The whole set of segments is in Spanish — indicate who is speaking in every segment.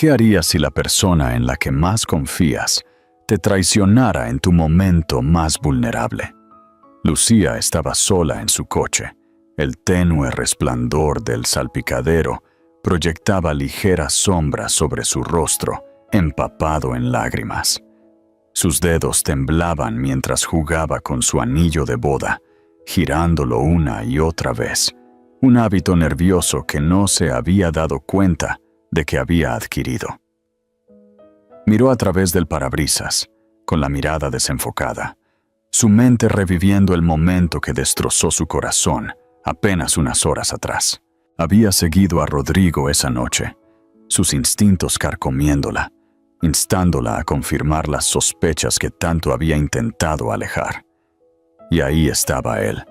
Speaker 1: ¿Qué harías si la persona en la que más confías te traicionara en tu momento más vulnerable? Lucía estaba sola en su coche. El tenue resplandor del salpicadero proyectaba ligeras sombras sobre su rostro, empapado en lágrimas. Sus dedos temblaban mientras jugaba con su anillo de boda, girándolo una y otra vez, un hábito nervioso que no se había dado cuenta de que había adquirido. Miró a través del parabrisas, con la mirada desenfocada, su mente reviviendo el momento que destrozó su corazón apenas unas horas atrás. Había seguido a Rodrigo esa noche, sus instintos carcomiéndola, instándola a confirmar las sospechas que tanto había intentado alejar. Y ahí estaba él,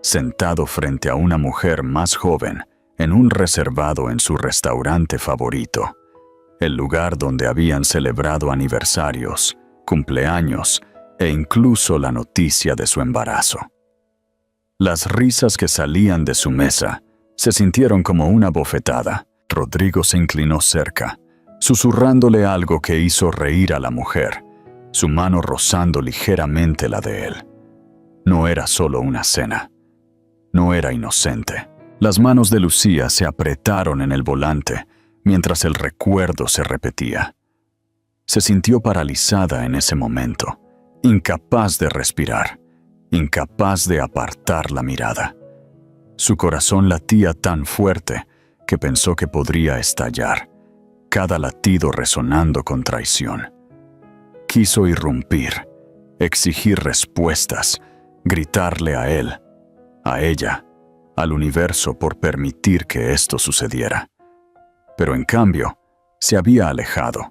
Speaker 1: sentado frente a una mujer más joven, en un reservado en su restaurante favorito, el lugar donde habían celebrado aniversarios, cumpleaños e incluso la noticia de su embarazo. Las risas que salían de su mesa se sintieron como una bofetada. Rodrigo se inclinó cerca, susurrándole algo que hizo reír a la mujer, su mano rozando ligeramente la de él. No era solo una cena. No era inocente. Las manos de Lucía se apretaron en el volante mientras el recuerdo se repetía. Se sintió paralizada en ese momento, incapaz de respirar, incapaz de apartar la mirada. Su corazón latía tan fuerte que pensó que podría estallar, cada latido resonando con traición. Quiso irrumpir, exigir respuestas, gritarle a él, a ella, al universo por permitir que esto sucediera. Pero en cambio, se había alejado,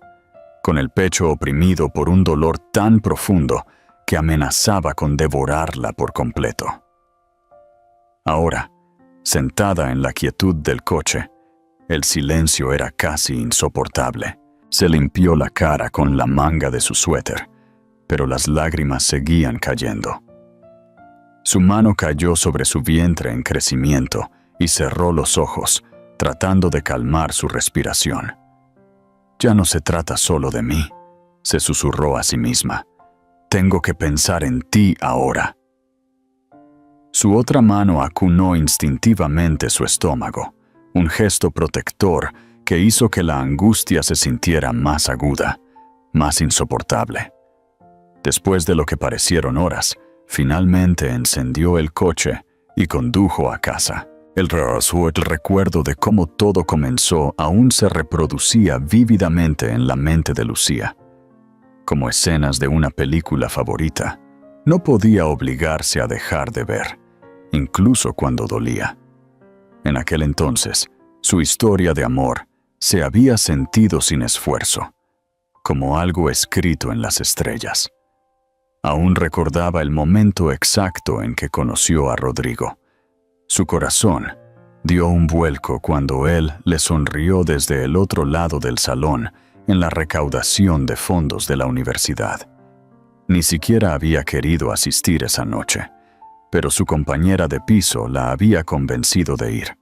Speaker 1: con el pecho oprimido por un dolor tan profundo que amenazaba con devorarla por completo. Ahora, sentada en la quietud del coche, el silencio era casi insoportable. Se limpió la cara con la manga de su suéter, pero las lágrimas seguían cayendo. Su mano cayó sobre su vientre en crecimiento y cerró los ojos, tratando de calmar su respiración. «Ya no se trata solo de mí», se susurró a sí misma. «Tengo que pensar en ti ahora». Su otra mano acunó instintivamente su estómago, un gesto protector que hizo que la angustia se sintiera más aguda, más insoportable. Después de lo que parecieron horas, finalmente encendió el coche y condujo a casa. El recuerdo de cómo todo comenzó aún se reproducía vívidamente en la mente de Lucía. Como escenas de una película favorita, no podía obligarse a dejar de ver, incluso cuando dolía. En aquel entonces, su historia de amor se había sentido sin esfuerzo, como algo escrito en las estrellas. Aún recordaba el momento exacto en que conoció a Rodrigo. Su corazón dio un vuelco cuando él le sonrió desde el otro lado del salón en la recaudación de fondos de la universidad. Ni siquiera había querido asistir esa noche, pero su compañera de piso la había convencido de ir,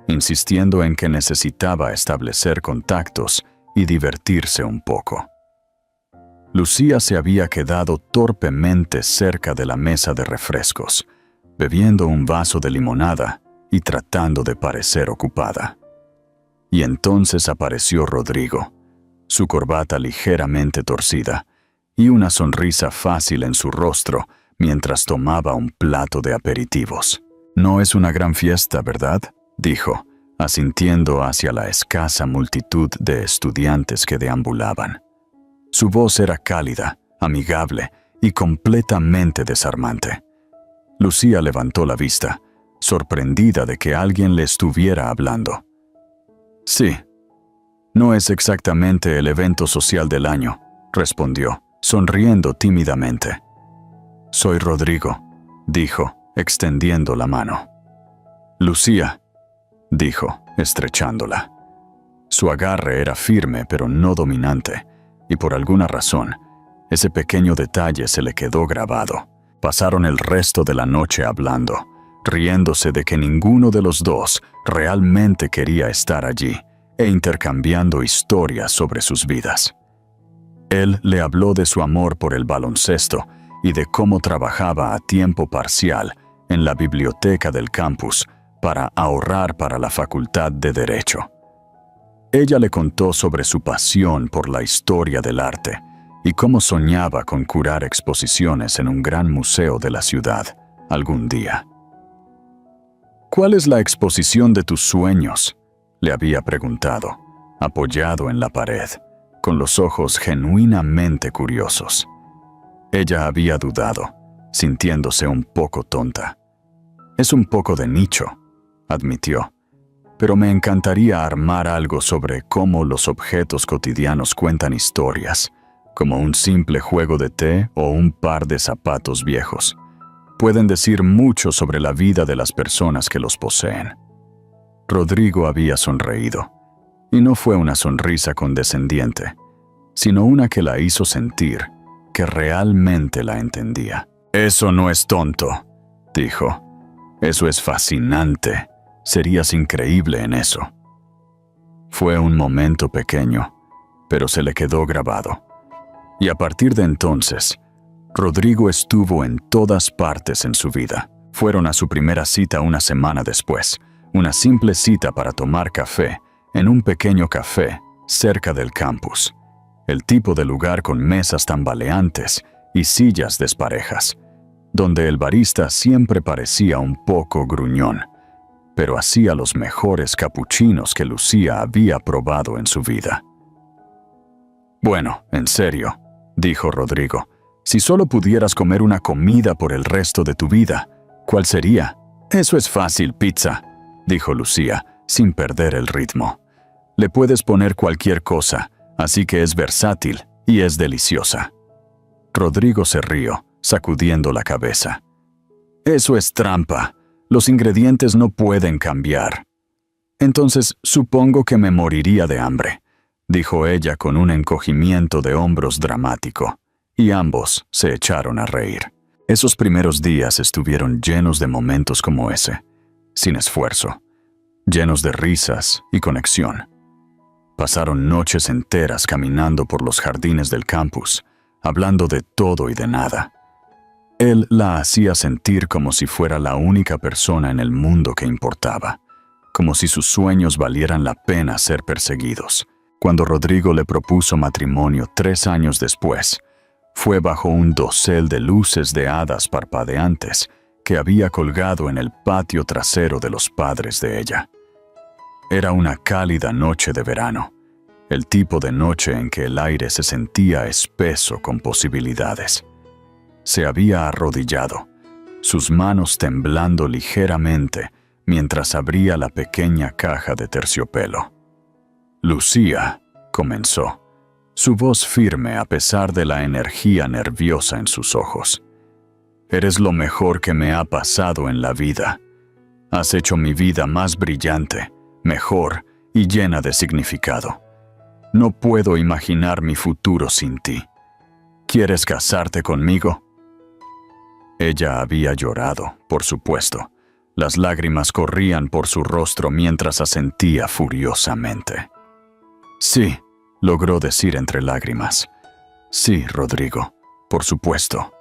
Speaker 1: insistiendo en que necesitaba establecer contactos y divertirse un poco. Lucía se había quedado torpemente cerca de la mesa de refrescos, bebiendo un vaso de limonada y tratando de parecer ocupada. Y entonces apareció Rodrigo, su corbata ligeramente torcida y una sonrisa fácil en su rostro mientras tomaba un plato de aperitivos. «No es una gran fiesta, ¿verdad?», dijo, asintiendo hacia la escasa multitud de estudiantes que deambulaban. Su voz era cálida, amigable y completamente desarmante. Lucía levantó la vista, sorprendida de que alguien le estuviera hablando. «Sí, no es exactamente el evento social del año», respondió, sonriendo tímidamente. «Soy Rodrigo», dijo, extendiendo la mano. «Lucía», dijo, estrechándola. Su agarre era firme pero no dominante, y por alguna razón, ese pequeño detalle se le quedó grabado. Pasaron el resto de la noche hablando, riéndose de que ninguno de los dos realmente quería estar allí, e intercambiando historias sobre sus vidas. Él le habló de su amor por el baloncesto y de cómo trabajaba a tiempo parcial en la biblioteca del campus para ahorrar para la Facultad de Derecho. Ella le contó sobre su pasión por la historia del arte y cómo soñaba con curar exposiciones en un gran museo de la ciudad algún día. ¿Cuál es la exposición de tus sueños?, le había preguntado, apoyado en la pared, con los ojos genuinamente curiosos. Ella había dudado, sintiéndose un poco tonta. Es un poco de nicho, admitió, pero me encantaría armar algo sobre cómo los objetos cotidianos cuentan historias, como un simple juego de té o un par de zapatos viejos. Pueden decir mucho sobre la vida de las personas que los poseen. Rodrigo había sonreído, y no fue una sonrisa condescendiente, sino una que la hizo sentir que realmente la entendía. «Eso no es tonto», dijo. «Eso es fascinante. Serías increíble en eso». Fue un momento pequeño, pero se le quedó grabado. Y a partir de entonces, Rodrigo estuvo en todas partes en su vida. Fueron a su primera cita una semana después, una simple cita para tomar café en un pequeño café cerca del campus. El tipo de lugar con mesas tambaleantes y sillas desparejas, donde el barista siempre parecía un poco gruñón, pero hacía los mejores capuchinos que Lucía había probado en su vida. «Bueno, en serio», dijo Rodrigo, «si solo pudieras comer una comida por el resto de tu vida, ¿cuál sería?» «Eso es fácil, pizza», dijo Lucía, sin perder el ritmo. «Le puedes poner cualquier cosa, así que es versátil y es deliciosa». Rodrigo se rió, sacudiendo la cabeza. «Eso es trampa. Los ingredientes no pueden cambiar». «Entonces supongo que me moriría de hambre», dijo ella con un encogimiento de hombros dramático, y ambos se echaron a reír. Esos primeros días estuvieron llenos de momentos como ese, sin esfuerzo, llenos de risas y conexión. Pasaron noches enteras caminando por los jardines del campus, hablando de todo y de nada. Él la hacía sentir como si fuera la única persona en el mundo que importaba, como si sus sueños valieran la pena ser perseguidos. Cuando Rodrigo le propuso matrimonio 3 años después, fue bajo un dosel de luces de hadas parpadeantes que había colgado en el patio trasero de los padres de ella. Era una cálida noche de verano, el tipo de noche en que el aire se sentía espeso con posibilidades. Se había arrodillado, sus manos temblando ligeramente mientras abría la pequeña caja de terciopelo. «Lucía», comenzó, su voz firme a pesar de la energía nerviosa en sus ojos. «Eres lo mejor que me ha pasado en la vida. Has hecho mi vida más brillante, mejor y llena de significado. No puedo imaginar mi futuro sin ti. ¿Quieres casarte conmigo?» Ella había llorado, por supuesto. Las lágrimas corrían por su rostro mientras asentía furiosamente. «Sí», logró decir entre lágrimas. «Sí, Rodrigo, por supuesto».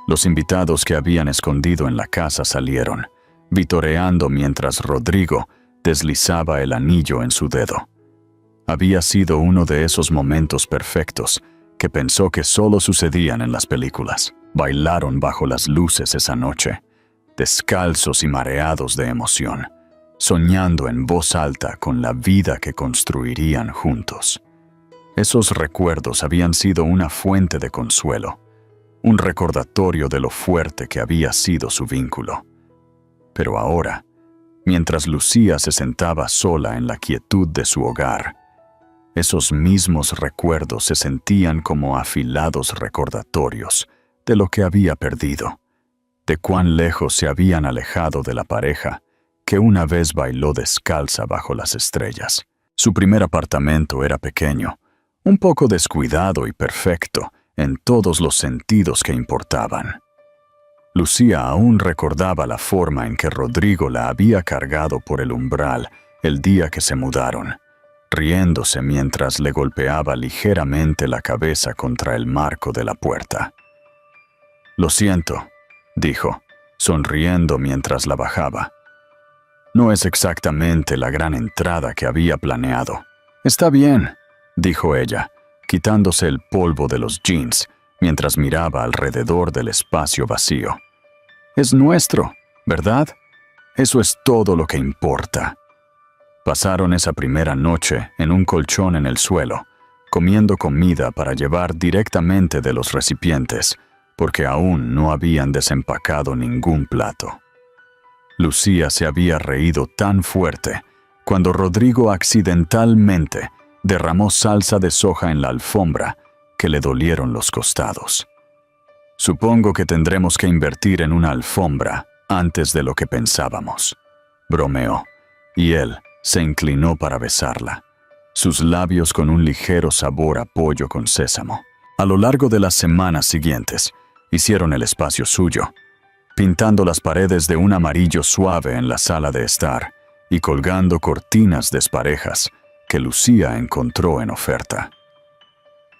Speaker 1: Los invitados que habían escondido en la casa salieron, vitoreando mientras Rodrigo deslizaba el anillo en su dedo. Había sido uno de esos momentos perfectos que pensó que solo sucedían en las películas. Bailaron bajo las luces esa noche, descalzos y mareados de emoción, soñando en voz alta con la vida que construirían juntos. Esos recuerdos habían sido una fuente de consuelo, un recordatorio de lo fuerte que había sido su vínculo. Pero ahora, mientras Lucía se sentaba sola en la quietud de su hogar, esos mismos recuerdos se sentían como afilados recordatorios de lo que había perdido, de cuán lejos se habían alejado de la pareja que una vez bailó descalza bajo las estrellas. Su primer apartamento era pequeño, un poco descuidado y perfecto en todos los sentidos que importaban. Lucía aún recordaba la forma en que Rodrigo la había cargado por el umbral el día que se mudaron, riéndose mientras le golpeaba ligeramente la cabeza contra el marco de la puerta. «Lo siento», dijo, sonriendo mientras la bajaba. «No es exactamente la gran entrada que había planeado». «Está bien», dijo ella, quitándose el polvo de los jeans mientras miraba alrededor del espacio vacío. «Es nuestro, ¿verdad? Eso es todo lo que importa». Pasaron esa primera noche en un colchón en el suelo, comiendo comida para llevar directamente de los recipientes, porque aún no habían desempacado ningún plato. Lucía se había reído tan fuerte cuando Rodrigo accidentalmente derramó salsa de soja en la alfombra que le dolieron los costados. «Supongo que tendremos que invertir en una alfombra antes de lo que pensábamos», bromeó, y él se inclinó para besarla, sus labios con un ligero sabor a pollo con sésamo. A lo largo de las semanas siguientes, hicieron el espacio suyo, pintando las paredes de un amarillo suave en la sala de estar y colgando cortinas desparejas que Lucía encontró en oferta.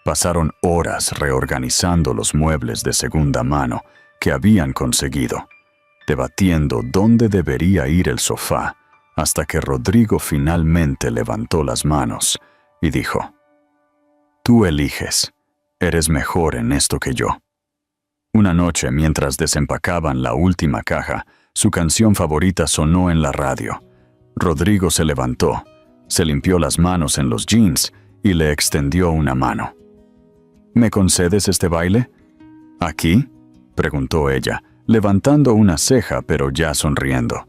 Speaker 1: Pasaron horas reorganizando los muebles de segunda mano que habían conseguido, debatiendo dónde debería ir el sofá, hasta que Rodrigo finalmente levantó las manos y dijo: «Tú eliges, eres mejor en esto que yo». Una noche, mientras desempacaban la última caja, su canción favorita sonó en la radio. Rodrigo se levantó, se limpió las manos en los jeans y le extendió una mano. «¿Me concedes este baile?» «¿Aquí?», preguntó ella, levantando una ceja pero ya sonriendo.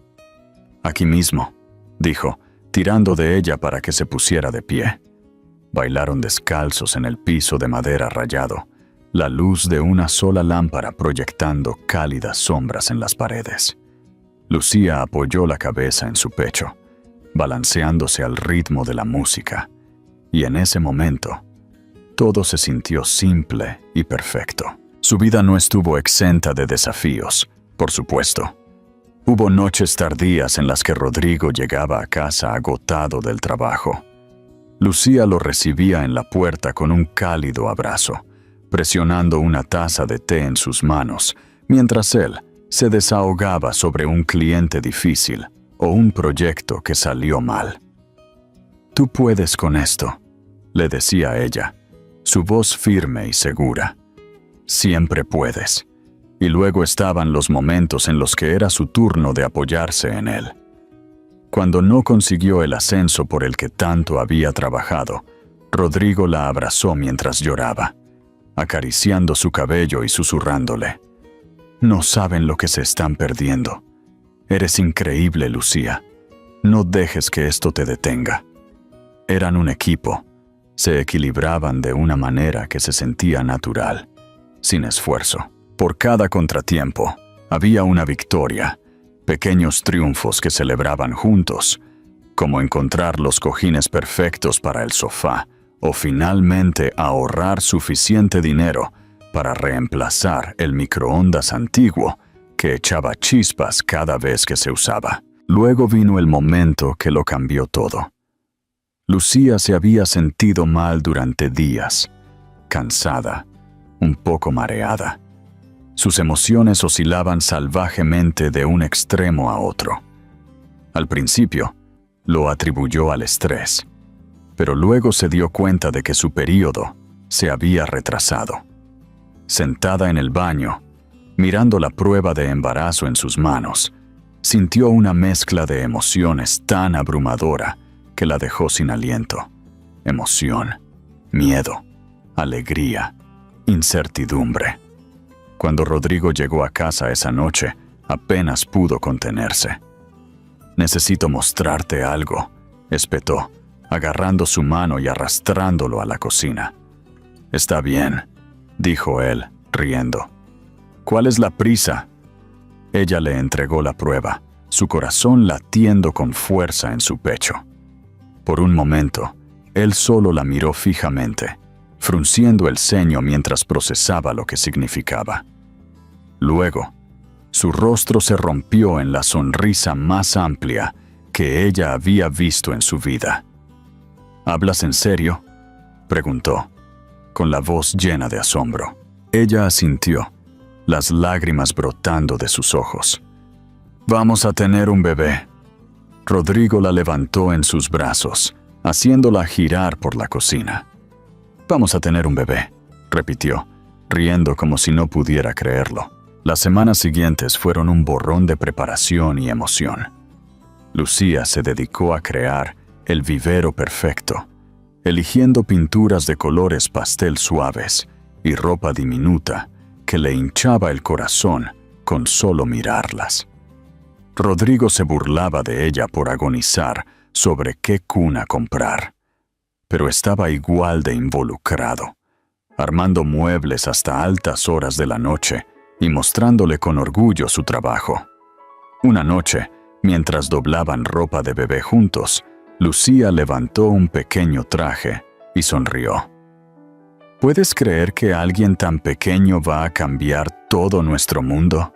Speaker 1: «Aquí mismo», dijo, tirando de ella para que se pusiera de pie. Bailaron descalzos en el piso de madera rayado, la luz de una sola lámpara proyectando cálidas sombras en las paredes. Lucía apoyó la cabeza en su pecho, balanceándose al ritmo de la música, y en ese momento, todo se sintió simple y perfecto. Su vida no estuvo exenta de desafíos, por supuesto. Hubo noches tardías en las que Rodrigo llegaba a casa agotado del trabajo. Lucía lo recibía en la puerta con un cálido abrazo, presionando una taza de té en sus manos, mientras él se desahogaba sobre un cliente difícil o un proyecto que salió mal. «Tú puedes con esto», le decía ella, su voz firme y segura. «Siempre puedes». Y luego estaban los momentos en los que era su turno de apoyarse en él. Cuando no consiguió el ascenso por el que tanto había trabajado, Rodrigo la abrazó mientras lloraba, acariciando su cabello y susurrándole: «No saben lo que se están perdiendo. Eres increíble, Lucía. No dejes que esto te detenga». Eran un equipo. Se equilibraban de una manera que se sentía natural, sin esfuerzo. Por cada contratiempo, había una victoria, pequeños triunfos que celebraban juntos, como encontrar los cojines perfectos para el sofá o finalmente ahorrar suficiente dinero para reemplazar el microondas antiguo que echaba chispas cada vez que se usaba. Luego vino el momento que lo cambió todo. Lucía se había sentido mal durante días, cansada, un poco mareada. Sus emociones oscilaban salvajemente de un extremo a otro. Al principio, lo atribuyó al estrés, pero luego se dio cuenta de que su período se había retrasado. Sentada en el baño, mirando la prueba de embarazo en sus manos, sintió una mezcla de emociones tan abrumadora que la dejó sin aliento. Emoción, miedo, alegría, incertidumbre. Cuando Rodrigo llegó a casa esa noche, apenas pudo contenerse. «Necesito mostrarte algo», espetó, agarrando su mano y arrastrándolo a la cocina. «Está bien», dijo él, riendo. «¿Cuál es la prisa?» Ella le entregó la prueba, su corazón latiendo con fuerza en su pecho. Por un momento, él solo la miró fijamente, frunciendo el ceño mientras procesaba lo que significaba. Luego, su rostro se rompió en la sonrisa más amplia que ella había visto en su vida. ¿Hablas en serio?, preguntó, con la voz llena de asombro. Ella asintió, las lágrimas brotando de sus ojos. «Vamos a tener un bebé». Rodrigo la levantó en sus brazos, haciéndola girar por la cocina. «Vamos a tener un bebé», repitió, riendo como si no pudiera creerlo. Las semanas siguientes fueron un borrón de preparación y emoción. Lucía se dedicó a crear el vivero perfecto, eligiendo pinturas de colores pastel suaves y ropa diminuta que le hinchaba el corazón con solo mirarlas. Rodrigo se burlaba de ella por agonizar sobre qué cuna comprar, pero estaba igual de involucrado, armando muebles hasta altas horas de la noche y mostrándole con orgullo su trabajo. Una noche, mientras doblaban ropa de bebé juntos, Lucía levantó un pequeño traje y sonrió. ¿Puedes creer que alguien tan pequeño va a cambiar todo nuestro mundo?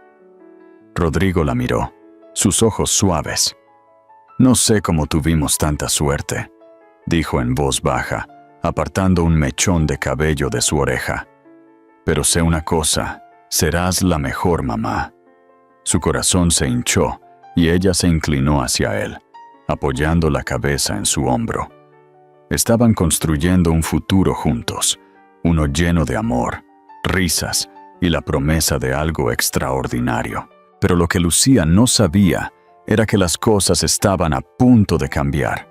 Speaker 1: Rodrigo la miró, sus ojos suaves. No sé cómo tuvimos tanta suerte, dijo en voz baja, apartando un mechón de cabello de su oreja. Pero sé una cosa, serás la mejor mamá. Su corazón se hinchó y ella se inclinó hacia él, apoyando la cabeza en su hombro. Estaban construyendo un futuro juntos, uno lleno de amor, risas y la promesa de algo extraordinario. Pero lo que Lucía no sabía era que las cosas estaban a punto de cambiar.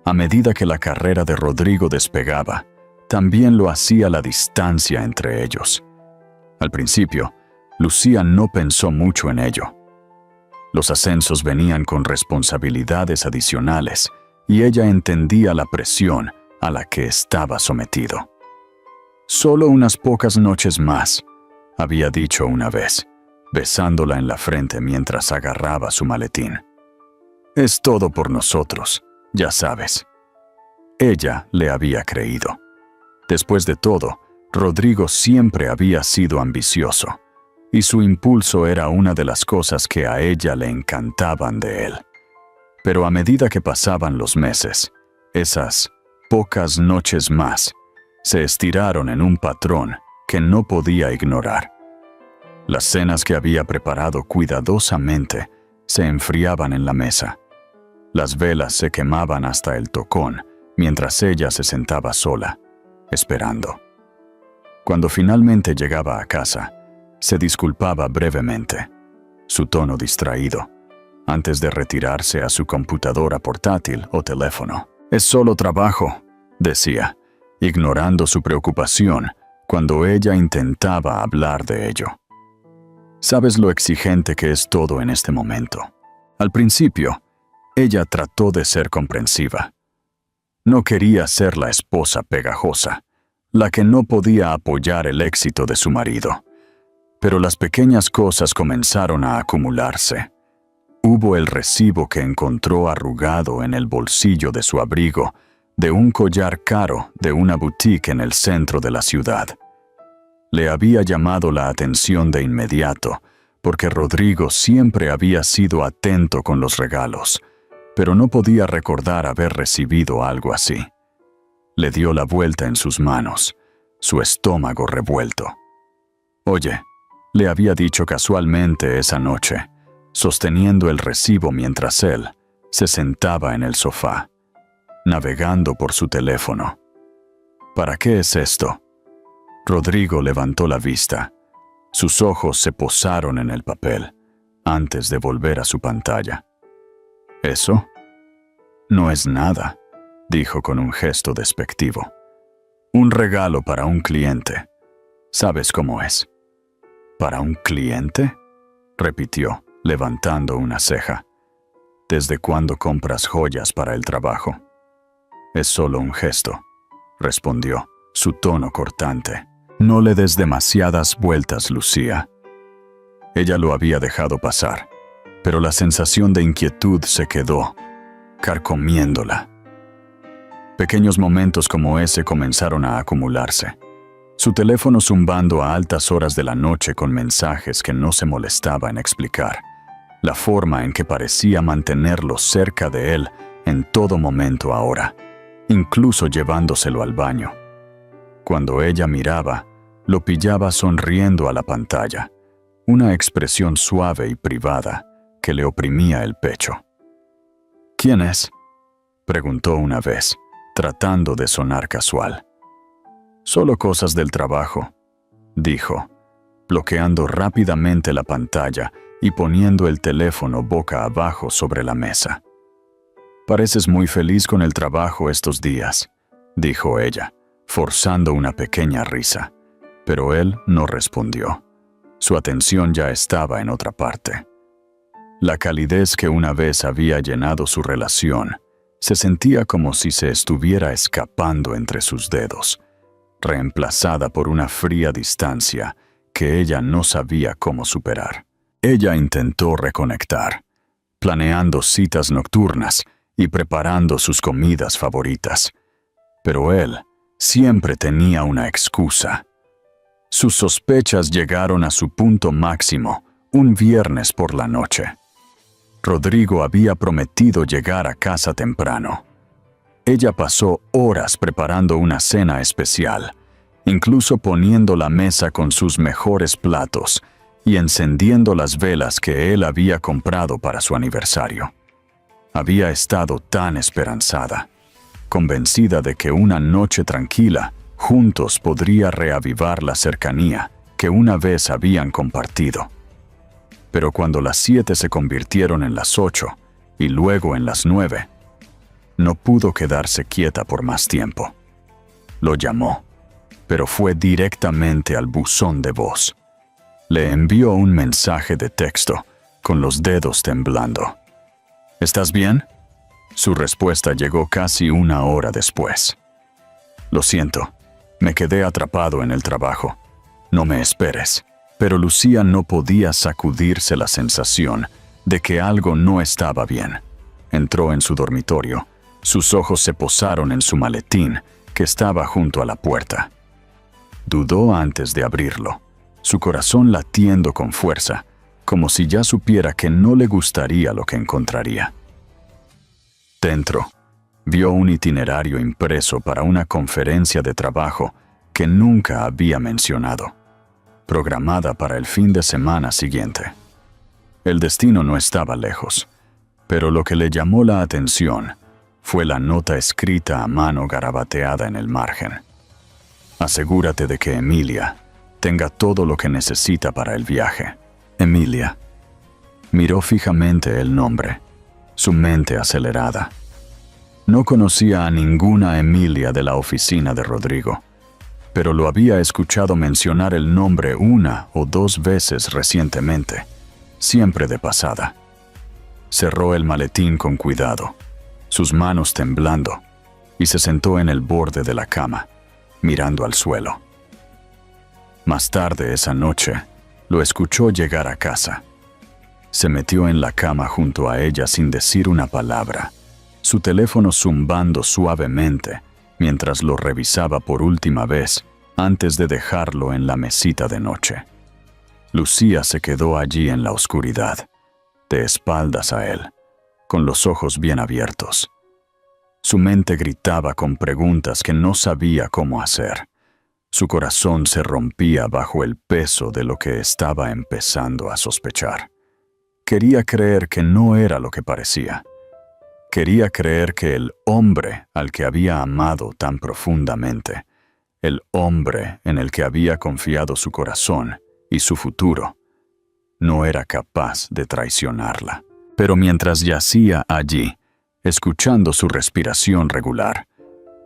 Speaker 1: A medida que la carrera de Rodrigo despegaba, también lo hacía la distancia entre ellos. Al principio, Lucía no pensó mucho en ello. Los ascensos venían con responsabilidades adicionales y ella entendía la presión a la que estaba sometido. «Solo unas pocas noches más», había dicho una vez, besándola en la frente mientras agarraba su maletín. «Es todo por nosotros, ya sabes». Ella le había creído. Después de todo, Rodrigo siempre había sido ambicioso, y su impulso era una de las cosas que a ella le encantaban de él. Pero a medida que pasaban los meses, esas pocas noches más se estiraron en un patrón que no podía ignorar. Las cenas que había preparado cuidadosamente se enfriaban en la mesa. Las velas se quemaban hasta el tocón mientras ella se sentaba sola, esperando. Cuando finalmente llegaba a casa, se disculpaba brevemente, su tono distraído, antes de retirarse a su computadora portátil o teléfono. «Es solo trabajo», decía, ignorando su preocupación cuando ella intentaba hablar de ello. «Sabes lo exigente que es todo en este momento». Al principio, ella trató de ser comprensiva. No quería ser la esposa pegajosa, la que no podía apoyar el éxito de su marido. Pero las pequeñas cosas comenzaron a acumularse. Hubo el recibo que encontró arrugado en el bolsillo de su abrigo, de un collar caro de una boutique en el centro de la ciudad. Le había llamado la atención de inmediato, porque Rodrigo siempre había sido atento con los regalos, pero no podía recordar haber recibido algo así. Le dio la vuelta en sus manos, su estómago revuelto. «Oye», le había dicho casualmente esa noche, sosteniendo el recibo mientras él se sentaba en el sofá, navegando por su teléfono. «¿Para qué es esto?». Rodrigo levantó la vista. Sus ojos se posaron en el papel, antes de volver a su pantalla. «¿Eso? No es nada», dijo con un gesto despectivo. «Un regalo para un cliente. ¿Sabes cómo es?». «¿Para un cliente?», repitió, levantando una ceja. «¿Desde cuándo compras joyas para el trabajo?». «Es solo un gesto», respondió, su tono cortante. «No le des demasiadas vueltas, Lucía». Ella lo había dejado pasar, pero la sensación de inquietud se quedó, carcomiéndola. Pequeños momentos como ese comenzaron a acumularse. Su teléfono zumbando a altas horas de la noche con mensajes que no se molestaba en explicar. La forma en que parecía mantenerlo cerca de él en todo momento ahora. incluso llevándoselo al baño. Cuando ella miraba, lo pillaba sonriendo a la pantalla, una expresión suave y privada que le oprimía el pecho. «¿Quién es?», preguntó una vez, tratando de sonar casual. «Solo cosas del trabajo», dijo, bloqueando rápidamente la pantalla y poniendo el teléfono boca abajo sobre la mesa. «Pareces muy feliz con el trabajo estos días», dijo ella, forzando una pequeña risa, pero él no respondió. Su atención ya estaba en otra parte. La calidez que una vez había llenado su relación se sentía como si se estuviera escapando entre sus dedos, reemplazada por una fría distancia que ella no sabía cómo superar. Ella intentó reconectar, planeando citas nocturnas y preparando sus comidas favoritas, pero él siempre tenía una excusa. Sus sospechas llegaron a su punto máximo un viernes por la noche. Rodrigo había prometido llegar a casa temprano. Ella pasó horas preparando una cena especial, incluso poniendo la mesa con sus mejores platos y encendiendo las velas que él había comprado para su aniversario. Había estado tan esperanzada, convencida de que una noche tranquila juntos podría reavivar la cercanía que una vez habían compartido. Pero cuando las 7 se convirtieron en las 8 y luego en las 9, no pudo quedarse quieta por más tiempo. Lo llamó, pero fue directamente al buzón de voz. Le envió un mensaje de texto, con los dedos temblando. «¿Estás bien?». Su respuesta llegó casi una hora después. «Lo siento, me quedé atrapado en el trabajo. No me esperes». Pero Lucía no podía sacudirse la sensación de que algo no estaba bien. Entró en su dormitorio. Sus ojos se posaron en su maletín, que estaba junto a la puerta. Dudó antes de abrirlo, su corazón latiendo con fuerza, como si ya supiera que no le gustaría lo que encontraría. Dentro, vio un itinerario impreso para una conferencia de trabajo que nunca había mencionado, programada para el fin de semana siguiente. El destino no estaba lejos, pero lo que le llamó la atención fue la nota escrita a mano garabateada en el margen. «Asegúrate de que Emilia tenga todo lo que necesita para el viaje. Emilia». Miró fijamente el nombre, su mente acelerada. No conocía a ninguna Emilia de la oficina de Rodrigo, pero lo había escuchado mencionar el nombre 1 o 2 veces recientemente, siempre de pasada. Cerró el maletín con cuidado, sus manos temblando, y se sentó en el borde de la cama, mirando al suelo. Más tarde esa noche, lo escuchó llegar a casa. Se metió en la cama junto a ella sin decir una palabra, su teléfono zumbando suavemente, mientras lo revisaba por última vez antes de dejarlo en la mesita de noche. Lucía se quedó allí en la oscuridad, de espaldas a él, con los ojos bien abiertos. Su mente gritaba con preguntas que no sabía cómo hacer. Su corazón se rompía bajo el peso de lo que estaba empezando a sospechar. Quería creer que no era lo que parecía. Quería creer que el hombre al que había amado tan profundamente, el hombre en el que había confiado su corazón y su futuro, no era capaz de traicionarla. Pero mientras yacía allí, escuchando su respiración regular,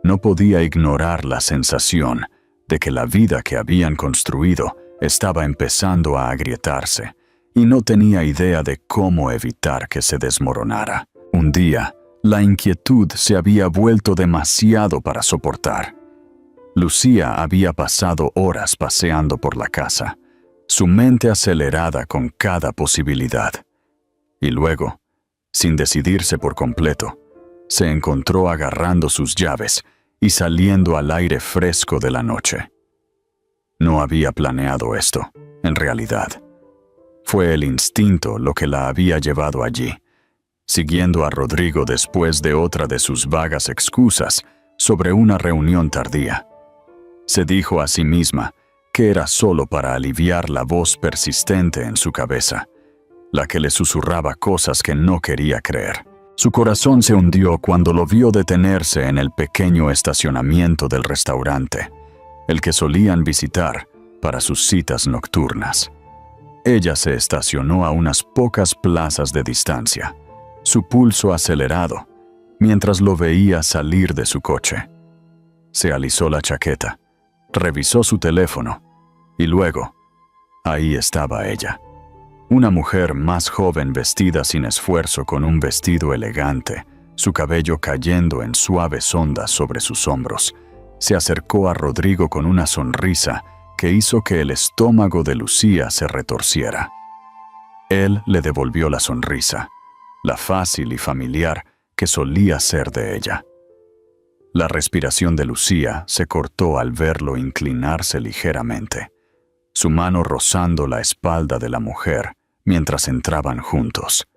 Speaker 1: no podía ignorar la sensación de que la vida que habían construido estaba empezando a agrietarse y no tenía idea de cómo evitar que se desmoronara. Un día, la inquietud se había vuelto demasiado para soportar. Lucía había pasado horas paseando por la casa, su mente acelerada con cada posibilidad. Y luego, sin decidirse por completo, se encontró agarrando sus llaves y saliendo al aire fresco de la noche. No había planeado esto, en realidad. Fue el instinto lo que la había llevado allí. Siguiendo a Rodrigo después de otra de sus vagas excusas, sobre una reunión tardía. Se dijo a sí misma que era solo para aliviar la voz persistente en su cabeza, la que le susurraba cosas que no quería creer. Su corazón se hundió cuando lo vio detenerse en el pequeño estacionamiento del restaurante, el que solían visitar para sus citas nocturnas. Ella se estacionó a unas pocas plazas de distancia, su pulso acelerado, mientras lo veía salir de su coche. Se alisó la chaqueta, revisó su teléfono, y luego, ahí estaba ella. Una mujer más joven vestida sin esfuerzo con un vestido elegante, su cabello cayendo en suaves ondas sobre sus hombros, se acercó a Rodrigo con una sonrisa que hizo que el estómago de Lucía se retorciera. Él le devolvió la sonrisa, la fácil y familiar que solía ser de ella. La respiración de Lucía se cortó al verlo inclinarse ligeramente, su mano rozando la espalda de la mujer mientras entraban juntos.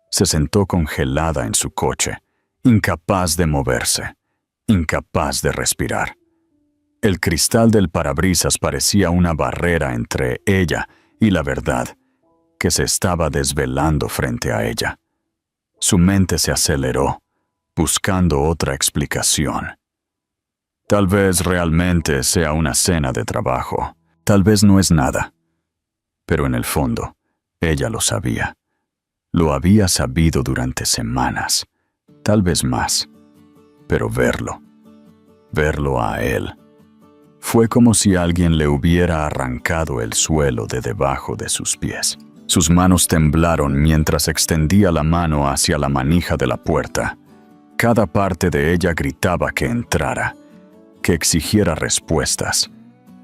Speaker 1: Se sentó congelada en su coche, incapaz de moverse, incapaz de respirar. El cristal del parabrisas parecía una barrera entre ella y la verdad, que se estaba desvelando frente a ella. Su mente se aceleró, buscando otra explicación. Tal vez realmente sea una cena de trabajo, tal vez no es nada. Pero en el fondo, ella lo sabía. Lo había sabido durante semanas, tal vez más. Pero verlo a él, fue como si alguien le hubiera arrancado el suelo de debajo de sus pies. Sus manos temblaron mientras extendía la mano hacia la manija de la puerta. Cada parte de ella gritaba que entrara, que exigiera respuestas,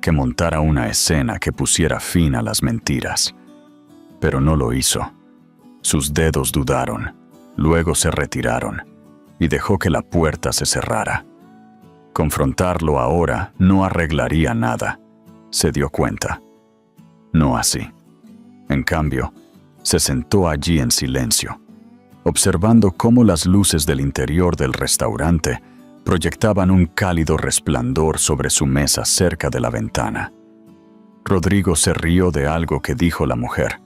Speaker 1: que montara una escena que pusiera fin a las mentiras. Pero no lo hizo. Sus dedos dudaron, luego se retiraron, y dejó que la puerta se cerrara. Confrontarlo ahora no arreglaría nada, se dio cuenta. No así. En cambio, se sentó allí en silencio, observando cómo las luces del interior del restaurante proyectaban un cálido resplandor sobre su mesa cerca de la ventana. Rodrigo se rió de algo que dijo la mujer.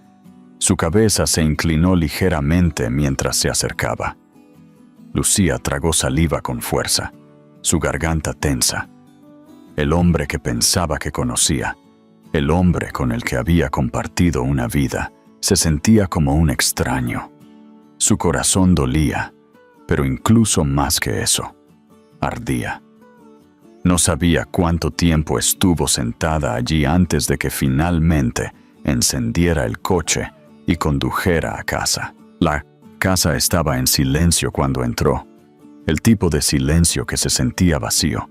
Speaker 1: Su cabeza se inclinó ligeramente mientras se acercaba. Lucía tragó saliva con fuerza, su garganta tensa. El hombre que pensaba que conocía, el hombre con el que había compartido una vida, se sentía como un extraño. Su corazón dolía, pero incluso más que eso, ardía. No sabía cuánto tiempo estuvo sentada allí antes de que finalmente encendiera el coche y condujera a casa. La casa estaba en silencio cuando entró, el tipo de silencio que se sentía vacío,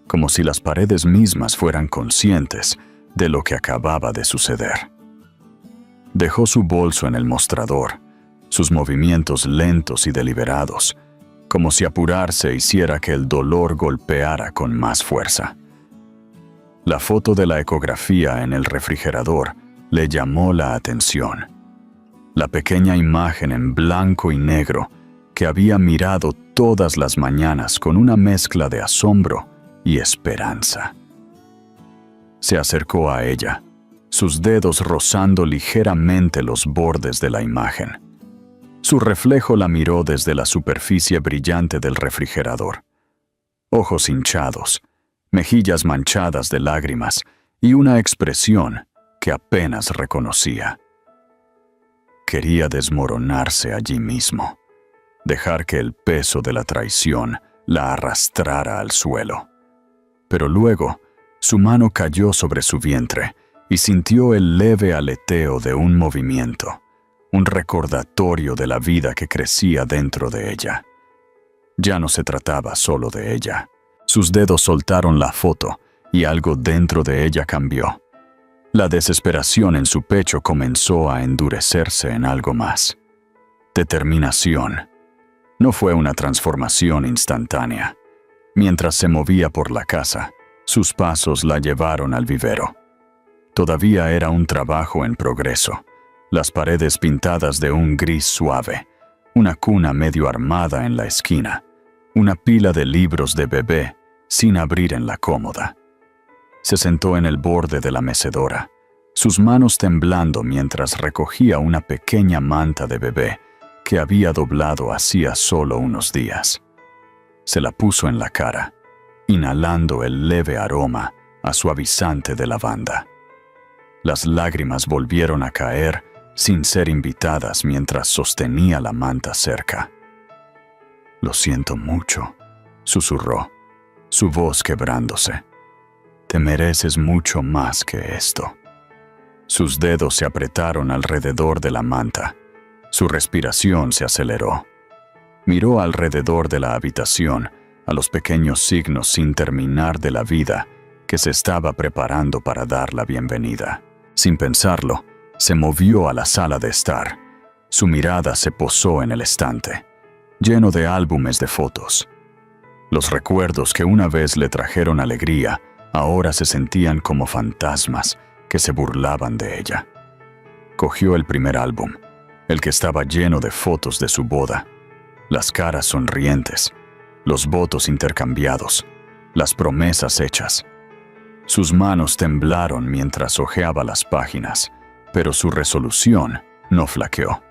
Speaker 1: como si las paredes mismas fueran conscientes de lo que acababa de suceder. Dejó su bolso en el mostrador, sus movimientos lentos y deliberados, como si apurarse hiciera que el dolor golpeara con más fuerza. La foto de la ecografía en el refrigerador le llamó la atención. La pequeña imagen en blanco y negro que había mirado todas las mañanas con una mezcla de asombro y esperanza. Se acercó a ella, sus dedos rozando ligeramente los bordes de la imagen. Su reflejo la miró desde la superficie brillante del refrigerador. Ojos hinchados, mejillas manchadas de lágrimas y una expresión que apenas reconocía. Quería desmoronarse allí mismo, dejar que el peso de la traición la arrastrara al suelo. Pero luego, su mano cayó sobre su vientre y sintió el leve aleteo de un movimiento, un recordatorio de la vida que crecía dentro de ella. Ya no se trataba solo de ella. Sus dedos soltaron la foto y algo dentro de ella cambió. La desesperación en su pecho comenzó a endurecerse en algo más. Determinación. No fue una transformación instantánea. Mientras se movía por la casa, sus pasos la llevaron al vivero. Todavía era un trabajo en progreso. Las paredes pintadas de un gris suave, una cuna medio armada en la esquina, una pila de libros de bebé sin abrir en la cómoda. Se sentó en el borde de la mecedora, sus manos temblando mientras recogía una pequeña manta de bebé que había doblado hacía solo unos días. Se la puso en la cara, inhalando el leve aroma a suavizante de lavanda. Las lágrimas volvieron a caer sin ser invitadas mientras sostenía la manta cerca. «Lo siento mucho», susurró, su voz quebrándose. «Te mereces mucho más que esto». Sus dedos se apretaron alrededor de la manta. Su respiración se aceleró. Miró alrededor de la habitación a los pequeños signos sin terminar de la vida que se estaba preparando para dar la bienvenida. Sin pensarlo, se movió a la sala de estar. Su mirada se posó en el estante, lleno de álbumes de fotos. Los recuerdos que una vez le trajeron alegría, ahora se sentían como fantasmas que se burlaban de ella. Cogió el primer álbum, el que estaba lleno de fotos de su boda, las caras sonrientes, los votos intercambiados, las promesas hechas. Sus manos temblaron mientras hojeaba las páginas, pero su resolución no flaqueó.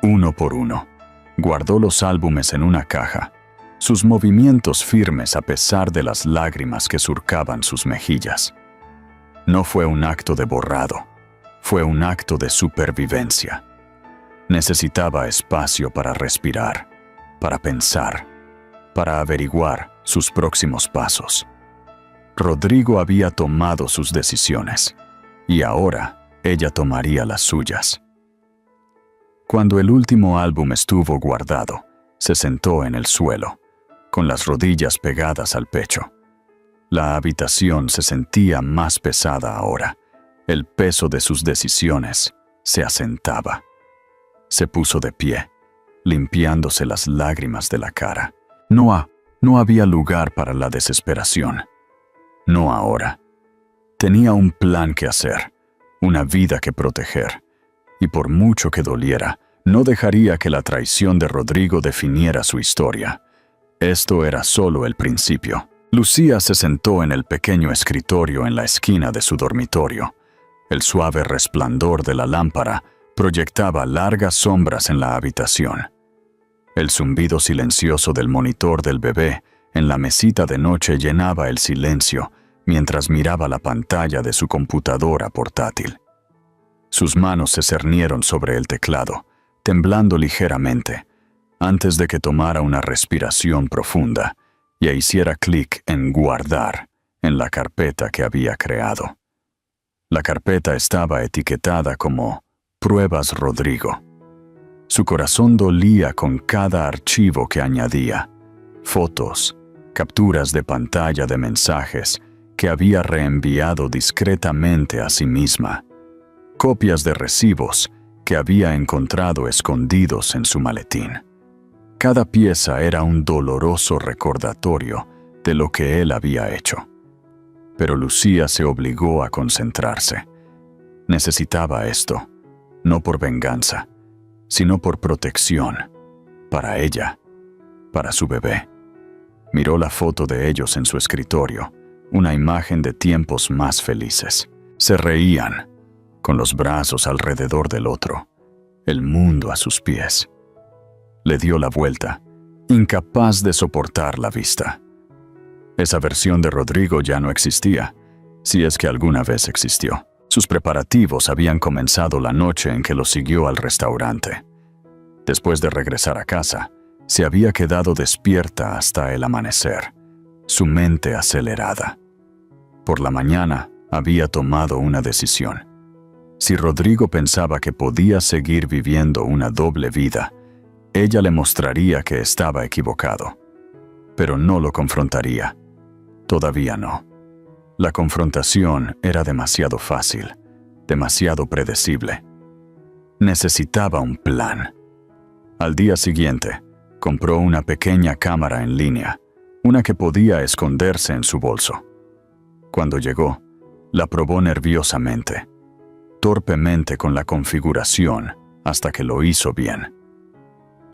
Speaker 1: Uno por uno, guardó los álbumes en una caja, sus movimientos firmes a pesar de las lágrimas que surcaban sus mejillas. No fue un acto de borrado, fue un acto de supervivencia. Necesitaba espacio para respirar, para pensar, para averiguar sus próximos pasos. Rodrigo había tomado sus decisiones, y ahora ella tomaría las suyas. Cuando el último álbum estuvo guardado, se sentó en el suelo, con las rodillas pegadas al pecho. La habitación se sentía más pesada ahora. El peso de sus decisiones se asentaba. Se puso de pie, limpiándose las lágrimas de la cara. No había lugar para la desesperación. No ahora. Tenía un plan que hacer, una vida que proteger, y por mucho que doliera, no dejaría que la traición de Rodrigo definiera su historia. Esto era solo el principio. Lucía se sentó en el pequeño escritorio en la esquina de su dormitorio. El suave resplandor de la lámpara proyectaba largas sombras en la habitación. El zumbido silencioso del monitor del bebé en la mesita de noche llenaba el silencio mientras miraba la pantalla de su computadora portátil. Sus manos se cernieron sobre el teclado, temblando ligeramente, antes de que tomara una respiración profunda y hiciera clic en guardar en la carpeta que había creado. La carpeta estaba etiquetada como Pruebas Rodrigo. Su corazón dolía con cada archivo que añadía, fotos, capturas de pantalla de mensajes que había reenviado discretamente a sí misma, copias de recibos que había encontrado escondidos en su maletín. Cada pieza era un doloroso recordatorio de lo que él había hecho. Pero Lucía se obligó a concentrarse. Necesitaba esto, no por venganza, sino por protección, para ella, para su bebé. Miró la foto de ellos en su escritorio, una imagen de tiempos más felices. Se reían, con los brazos alrededor del otro, el mundo a sus pies. Le dio la vuelta, incapaz de soportar la vista. Esa versión de Rodrigo ya no existía, si es que alguna vez existió. Sus preparativos habían comenzado la noche en que lo siguió al restaurante. Después de regresar a casa, se había quedado despierta hasta el amanecer, su mente acelerada. Por la mañana había tomado una decisión. Si Rodrigo pensaba que podía seguir viviendo una doble vida, ella le mostraría que estaba equivocado, pero no lo confrontaría. Todavía no. La confrontación era demasiado fácil, demasiado predecible. Necesitaba un plan. Al día siguiente, compró una pequeña cámara en línea, una que podía esconderse en su bolso. Cuando llegó, la probó nerviosamente, torpemente con la configuración, hasta que lo hizo bien.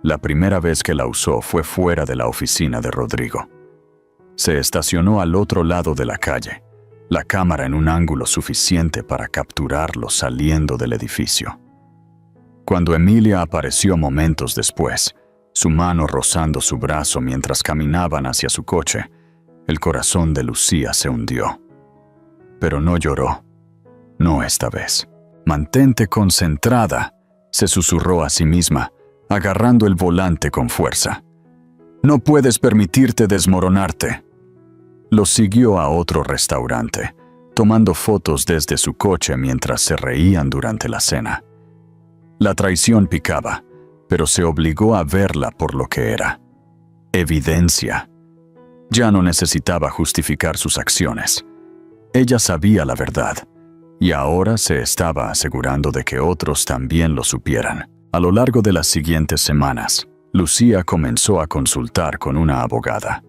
Speaker 1: La primera vez que la usó fue fuera de la oficina de Rodrigo. Se estacionó al otro lado de la calle, la cámara en un ángulo suficiente para capturarlo saliendo del edificio. Cuando Emilia apareció momentos después, su mano rozando su brazo mientras caminaban hacia su coche, el corazón de Lucía se hundió. Pero no lloró. No esta vez. «Mantente concentrada», se susurró a sí misma, agarrando el volante con fuerza. «No puedes permitirte desmoronarte». Lo siguió a otro restaurante, tomando fotos desde su coche mientras se reían durante la cena. La traición picaba, pero se obligó a verla por lo que era. Evidencia. Ya no necesitaba justificar sus acciones. Ella sabía la verdad, y ahora se estaba asegurando de que otros también lo supieran. A lo largo de las siguientes semanas, Lucía comenzó a consultar con una abogada.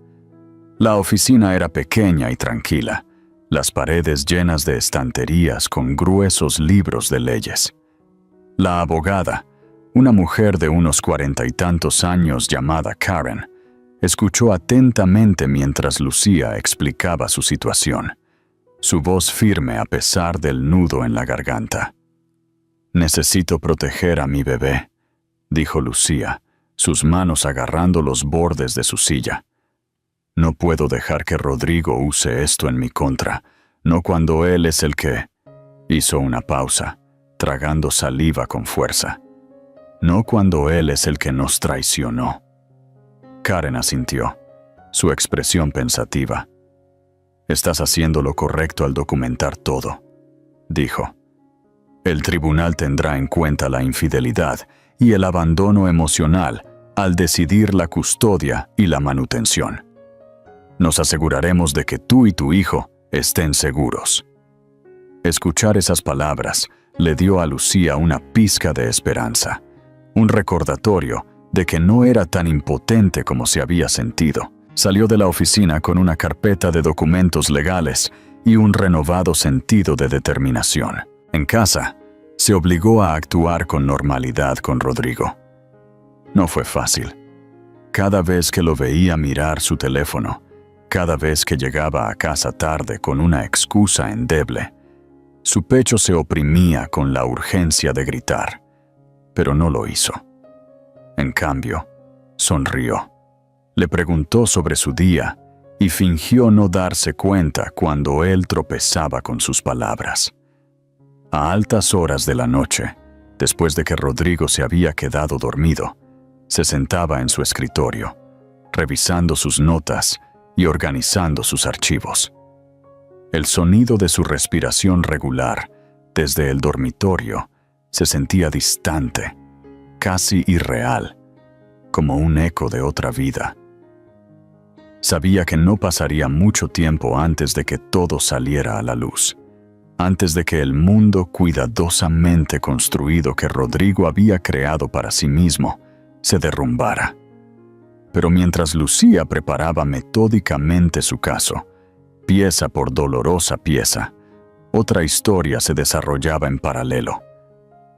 Speaker 1: La oficina era pequeña y tranquila, las paredes llenas de estanterías con gruesos libros de leyes. La abogada, una mujer de unos 40 y tantos años llamada Karen, escuchó atentamente mientras Lucía explicaba su situación, su voz firme a pesar del nudo en la garganta. «Necesito proteger a mi bebé», dijo Lucía, sus manos agarrando los bordes de su silla. «No puedo dejar que Rodrigo use esto en mi contra, no cuando él es el que...» Hizo una pausa, tragando saliva con fuerza. «No cuando él es el que nos traicionó». Karen asintió, su expresión pensativa. «Estás haciendo lo correcto al documentar todo», dijo. «El tribunal tendrá en cuenta la infidelidad y el abandono emocional al decidir la custodia y la manutención. Nos aseguraremos de que tú y tu hijo estén seguros». Escuchar esas palabras le dio a Lucía una pizca de esperanza, un recordatorio de que no era tan impotente como se había sentido. Salió de la oficina con una carpeta de documentos legales y un renovado sentido de determinación. En casa, se obligó a actuar con normalidad con Rodrigo. No fue fácil. Cada vez que lo veía mirar su teléfono, cada vez que llegaba a casa tarde con una excusa endeble, su pecho se oprimía con la urgencia de gritar, pero no lo hizo. En cambio, sonrió. Le preguntó sobre su día y fingió no darse cuenta cuando él tropezaba con sus palabras. A altas horas de la noche, después de que Rodrigo se había quedado dormido, se sentaba en su escritorio, revisando sus notas y organizando sus archivos. El sonido de su respiración regular desde el dormitorio se sentía distante, casi irreal, como un eco de otra vida. Sabía que no pasaría mucho tiempo antes de que todo saliera a la luz, antes de que el mundo cuidadosamente construido que Rodrigo había creado para sí mismo se derrumbara. Pero mientras Lucía preparaba metódicamente su caso, pieza por dolorosa pieza, otra historia se desarrollaba en paralelo,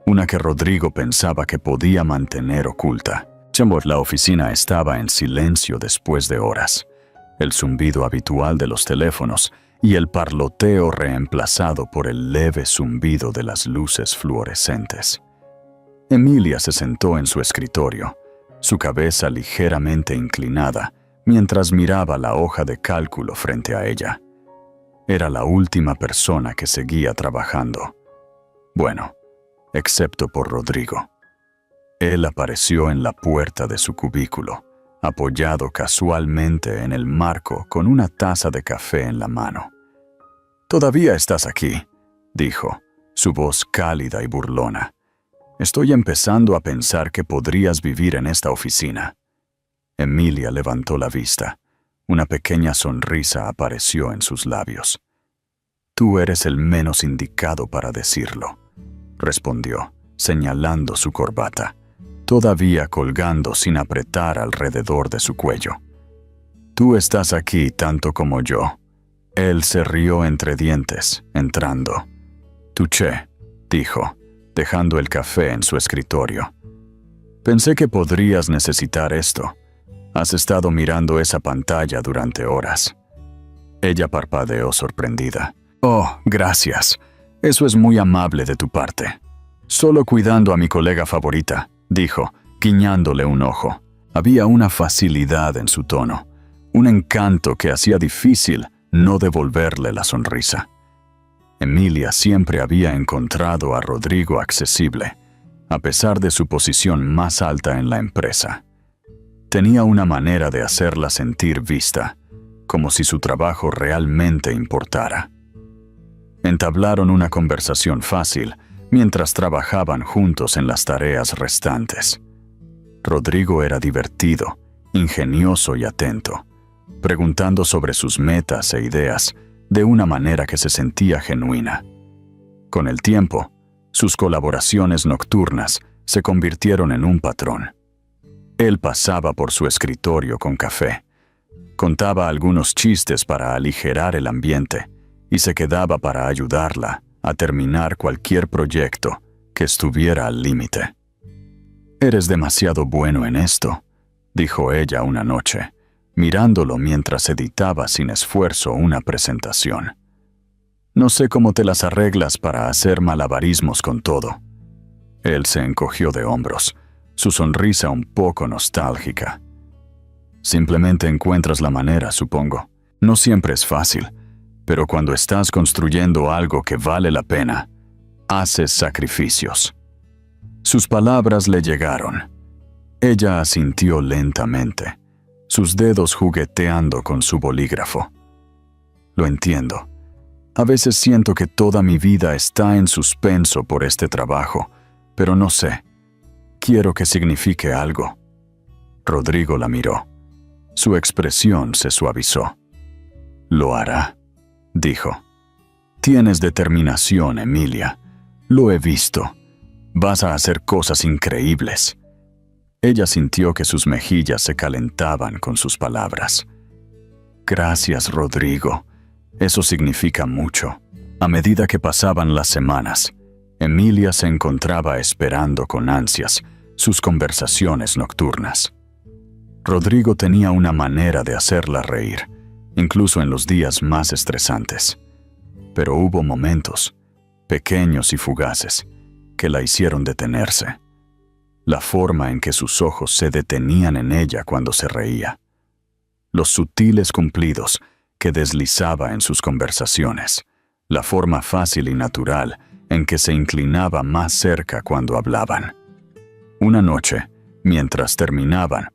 Speaker 1: una que Rodrigo pensaba que podía mantener oculta. La oficina estaba en silencio después de horas, el zumbido habitual de los teléfonos y el parloteo reemplazado por el leve zumbido de las luces fluorescentes. Emilia se sentó en su escritorio, su cabeza ligeramente inclinada, mientras miraba la hoja de cálculo frente a ella. Era la última persona que seguía trabajando. Bueno, excepto por Rodrigo. Él apareció en la puerta de su cubículo, apoyado casualmente en el marco con una taza de café en la mano. «¿Todavía estás aquí?», dijo, su voz cálida y burlona. «Estoy empezando a pensar que podrías vivir en esta oficina». Emilia levantó la vista. Una pequeña sonrisa apareció en sus labios. «Tú eres el menos indicado para decirlo», respondió, señalando su corbata, todavía colgando sin apretar alrededor de su cuello. «Tú estás aquí tanto como yo». Él se rió entre dientes, entrando. «Touché», dijo, dejando el café en su escritorio. Pensé que podrías necesitar esto. Has estado mirando esa pantalla durante horas. Ella parpadeó sorprendida. Oh, gracias. Eso es muy amable de tu parte. Solo cuidando a mi colega favorita, dijo, guiñándole un ojo. Había una facilidad en su tono, un encanto que hacía difícil no devolverle la sonrisa. Emilia siempre había encontrado a Rodrigo accesible, a pesar de su posición más alta en la empresa. Tenía una manera de hacerla sentir vista, como si su trabajo realmente importara. Entablaron una conversación fácil mientras trabajaban juntos en las tareas restantes. Rodrigo era divertido, ingenioso y atento, preguntando sobre sus metas e ideas de una manera que se sentía genuina. Con el tiempo, sus colaboraciones nocturnas se convirtieron en un patrón. Él pasaba por su escritorio con café, contaba algunos chistes para aligerar el ambiente y se quedaba para ayudarla a terminar cualquier proyecto que estuviera al límite. «Eres demasiado bueno en esto», dijo ella una noche, mirándolo mientras editaba sin esfuerzo una presentación. «No sé cómo te las arreglas para hacer malabarismos con todo». Él se encogió de hombros, su sonrisa un poco nostálgica. «Simplemente encuentras la manera, supongo. No siempre es fácil, pero cuando estás construyendo algo que vale la pena, haces sacrificios». Sus palabras le llegaron. Ella asintió lentamente, sus dedos jugueteando con su bolígrafo. «Lo entiendo. A veces siento que toda mi vida está en suspenso por este trabajo, pero no sé. Quiero que signifique algo». Rodrigo la miró. Su expresión se suavizó. «Lo hará», dijo. «Tienes determinación, Emilia. Lo he visto. Vas a hacer cosas increíbles». Ella sintió que sus mejillas se calentaban con sus palabras. «Gracias, Rodrigo. Eso significa mucho». A medida que pasaban las semanas, Emilia se encontraba esperando con ansias sus conversaciones nocturnas. Rodrigo tenía una manera de hacerla reír, incluso en los días más estresantes. Pero hubo momentos, pequeños y fugaces, que la hicieron detenerse. La forma en que sus ojos se detenían en ella cuando se reía. Los sutiles cumplidos que deslizaba en sus conversaciones. La forma fácil y natural en que se inclinaba más cerca cuando hablaban. Una noche, mientras terminaban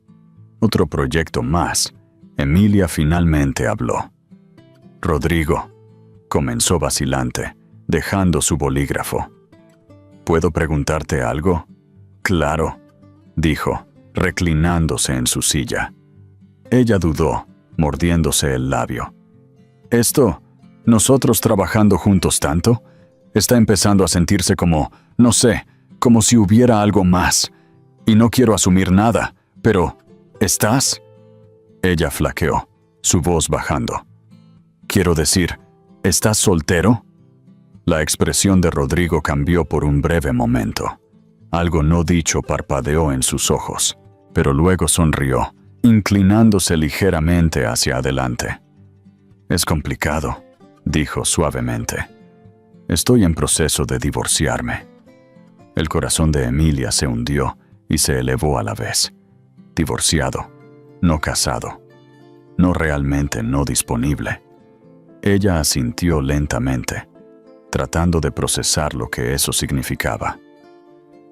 Speaker 1: otro proyecto más, Emilia finalmente habló. «Rodrigo», comenzó vacilante, dejando su bolígrafo. «¿Puedo preguntarte algo?» «Claro», dijo, reclinándose en su silla. Ella dudó, mordiéndose el labio. ¿Nosotros trabajando juntos tanto? Está empezando a sentirse como, no sé, como si hubiera algo más. Y no quiero asumir nada, pero, ¿estás?» Ella flaqueó, su voz bajando. «Quiero decir, ¿estás soltero?» La expresión de Rodrigo cambió por un breve momento. Algo no dicho parpadeó en sus ojos, pero luego sonrió, inclinándose ligeramente hacia adelante. «Es complicado», dijo suavemente. «Estoy en proceso de divorciarme». El corazón de Emilia se hundió y se elevó a la vez. Divorciado, no casado, no realmente no disponible. Ella asintió lentamente, tratando de procesar lo que eso significaba.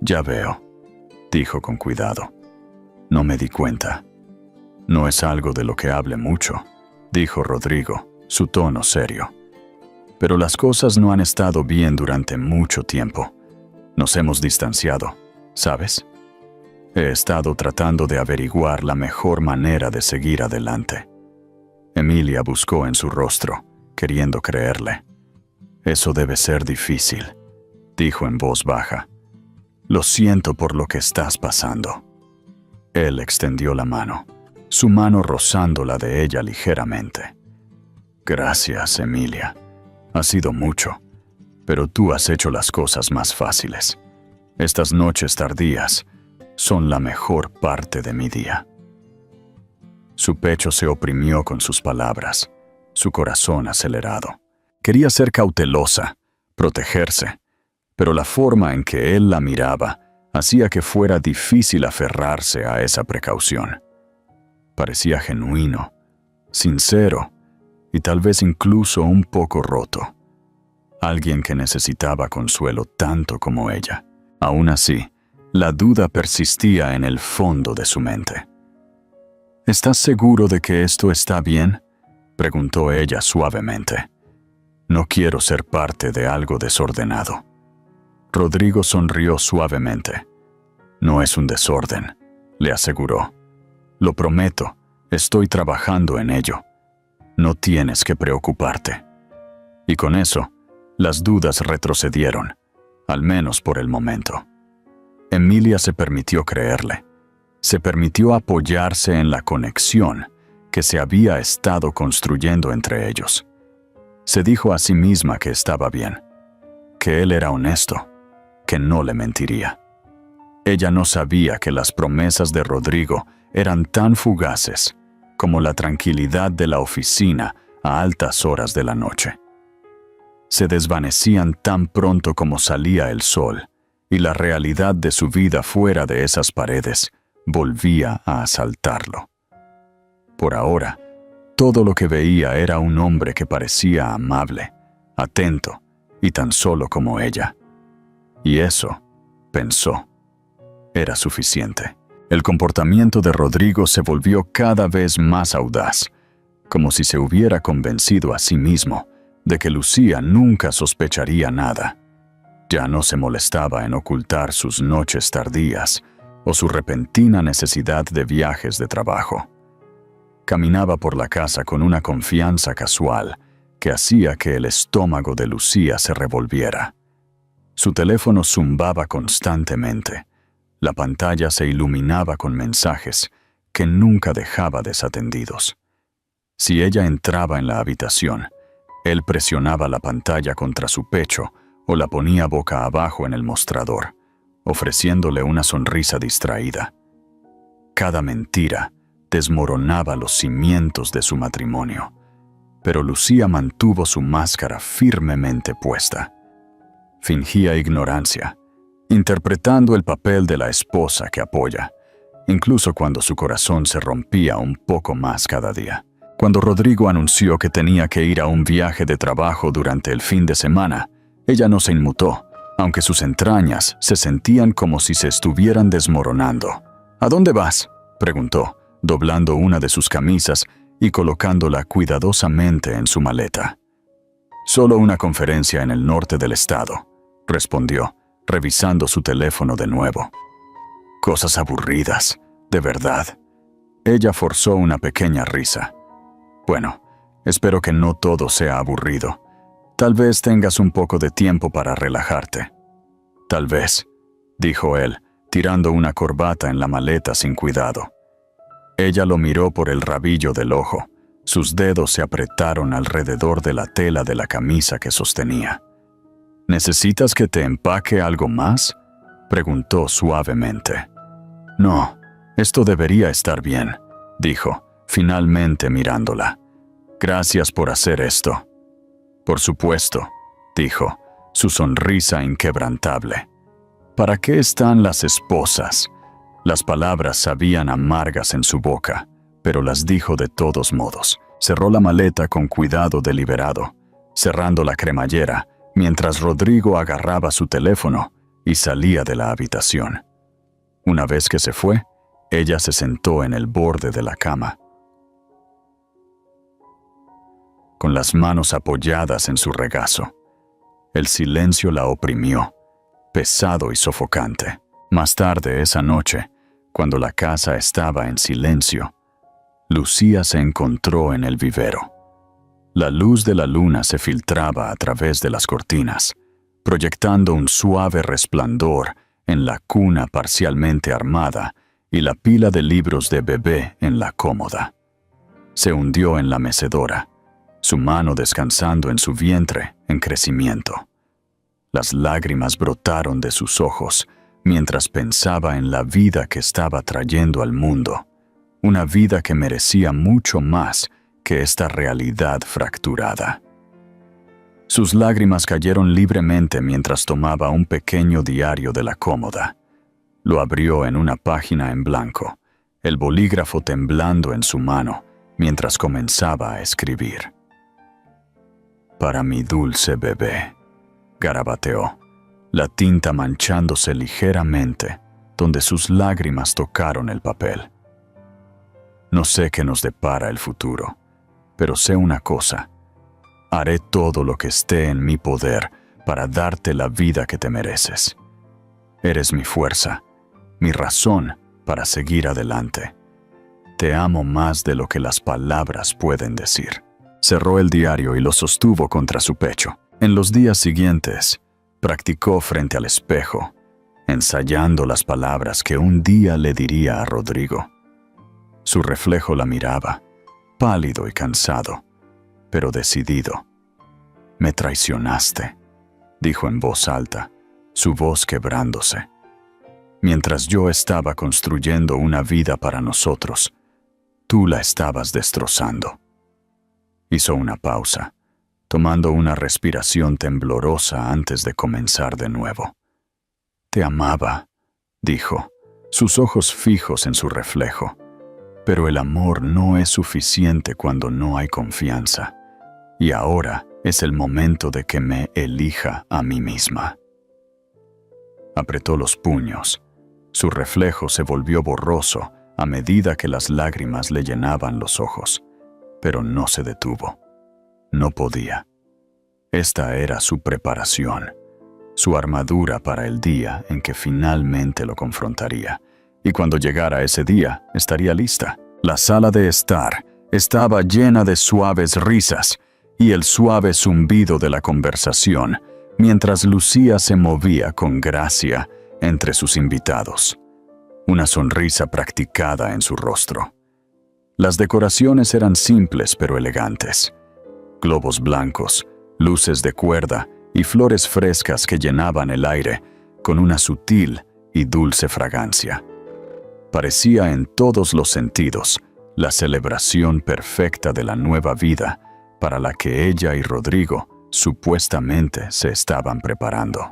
Speaker 1: «Ya veo», dijo con cuidado. «No me di cuenta». «No es algo de lo que hable mucho», dijo Rodrigo, su tono serio. «Pero las cosas no han estado bien durante mucho tiempo. Nos hemos distanciado, ¿sabes? He estado tratando de averiguar la mejor manera de seguir adelante». Emilia buscó en su rostro, queriendo creerle. «Eso debe ser difícil», dijo en voz baja. «Lo siento por lo que estás pasando». Él extendió la mano, su mano rozando la de ella ligeramente. «Gracias, Emilia. Ha sido mucho, pero tú has hecho las cosas más fáciles. Estas noches tardías, son la mejor parte de mi día. Su pecho se oprimió con sus palabras, su corazón acelerado. Quería ser cautelosa, protegerse, pero la forma en que él la miraba hacía que fuera difícil aferrarse a esa precaución. Parecía genuino, sincero y tal vez incluso un poco roto. Alguien que necesitaba consuelo tanto como ella. Aún así, la duda persistía en el fondo de su mente. ¿Estás seguro de que esto está bien?, preguntó ella suavemente. No quiero ser parte de algo desordenado. Rodrigo sonrió suavemente. No es un desorden, le aseguró. Lo prometo, estoy trabajando en ello. No tienes que preocuparte. Y con eso, las dudas retrocedieron, al menos por el momento. Emilia se permitió creerle. Se permitió apoyarse en la conexión que se había estado construyendo entre ellos. Se dijo a sí misma que estaba bien, que él era honesto, que no le mentiría. Ella no sabía que las promesas de Rodrigo eran tan fugaces como la tranquilidad de la oficina a altas horas de la noche. Se desvanecían tan pronto como salía el sol, y la realidad de su vida fuera de esas paredes volvía a asaltarlo. Por ahora, todo lo que veía era un hombre que parecía amable, atento y tan solo como ella. Y eso, pensó, era suficiente. El comportamiento de Rodrigo se volvió cada vez más audaz, como si se hubiera convencido a sí mismo de que Lucía nunca sospecharía nada. Ya no se molestaba en ocultar sus noches tardías o su repentina necesidad de viajes de trabajo. Caminaba por la casa con una confianza casual que hacía que el estómago de Lucía se revolviera. Su teléfono zumbaba constantemente. La pantalla se iluminaba con mensajes que nunca dejaba desatendidos. Si ella entraba en la habitación, él presionaba la pantalla contra su pecho o la ponía boca abajo en el mostrador, ofreciéndole una sonrisa distraída. Cada mentira desmoronaba los cimientos de su matrimonio, pero Lucía mantuvo su máscara firmemente puesta. Fingía ignorancia, interpretando el papel de la esposa que apoya, incluso cuando su corazón se rompía un poco más cada día. Cuando Rodrigo anunció que tenía que ir a un viaje de trabajo durante el fin de semana, ella no se inmutó, aunque sus entrañas se sentían como si se estuvieran desmoronando. ¿A dónde vas?, preguntó, doblando una de sus camisas y colocándola cuidadosamente en su maleta. Solo una conferencia en el norte del estado, respondió, revisando su teléfono de nuevo. Cosas aburridas, de verdad. Ella forzó una pequeña risa. Bueno, espero que no todo sea aburrido. Tal vez tengas un poco de tiempo para relajarte. Tal vez, dijo él, tirando una corbata en la maleta sin cuidado. Ella lo miró por el rabillo del ojo. Sus dedos se apretaron alrededor de la tela de la camisa que sostenía. ¿Necesitas que te empaque algo más?, preguntó suavemente. No, esto debería estar bien, dijo, finalmente mirándola. Gracias por hacer esto. Por supuesto, dijo, su sonrisa inquebrantable. ¿Para qué están las esposas? Las palabras sabían amargas en su boca, pero las dijo de todos modos. Cerró la maleta con cuidado deliberado, cerrando la cremallera, mientras Rodrigo agarraba su teléfono y salía de la habitación. Una vez que se fue, ella se sentó en el borde de la cama. Con las manos apoyadas en su regazo. El silencio la oprimió, pesado y sofocante. Más tarde esa noche, cuando la casa estaba en silencio, Lucía se encontró en el vivero. La luz de la luna se filtraba a través de las cortinas, proyectando un suave resplandor en la cuna parcialmente armada y la pila de libros de bebé en la cómoda. Se hundió en la mecedora, su mano descansando en su vientre en crecimiento. Las lágrimas brotaron de sus ojos mientras pensaba en la vida que estaba trayendo al mundo, una vida que merecía mucho más que esta realidad fracturada. Sus lágrimas cayeron libremente mientras tomaba un pequeño diario de la cómoda. Lo abrió en una página en blanco, el bolígrafo temblando en su mano mientras comenzaba a escribir. «Para mi dulce bebé», garabateó, la tinta manchándose ligeramente donde sus lágrimas tocaron el papel. «No sé qué nos depara el futuro, pero sé una cosa. Haré todo lo que esté en mi poder para darte la vida que te mereces. Eres mi fuerza, mi razón para seguir adelante. Te amo más de lo que las palabras pueden decir». Cerró el diario y lo sostuvo contra su pecho. En los días siguientes, practicó frente al espejo, ensayando las palabras que un día le diría a Rodrigo. Su reflejo la miraba, pálido y cansado, pero decidido. «Me traicionaste», dijo en voz alta, su voz quebrándose. «Mientras yo estaba construyendo una vida para nosotros, tú la estabas destrozando». Hizo una pausa, tomando una respiración temblorosa antes de comenzar de nuevo. «Te amaba», dijo, sus ojos fijos en su reflejo. «Pero el amor no es suficiente cuando no hay confianza. Y ahora es el momento de que me elija a mí misma». Apretó los puños. Su reflejo se volvió borroso a medida que las lágrimas le llenaban los ojos, pero no se detuvo. No podía. Esta era su preparación, su armadura para el día en que finalmente lo confrontaría. Y cuando llegara ese día, estaría lista. La sala de estar estaba llena de suaves risas y el suave zumbido de la conversación, mientras Lucía se movía con gracia entre sus invitados, una sonrisa practicada en su rostro. Las decoraciones eran simples pero elegantes. Globos blancos, luces de cuerda y flores frescas que llenaban el aire con una sutil y dulce fragancia. Parecía en todos los sentidos la celebración perfecta de la nueva vida para la que ella y Rodrigo supuestamente se estaban preparando.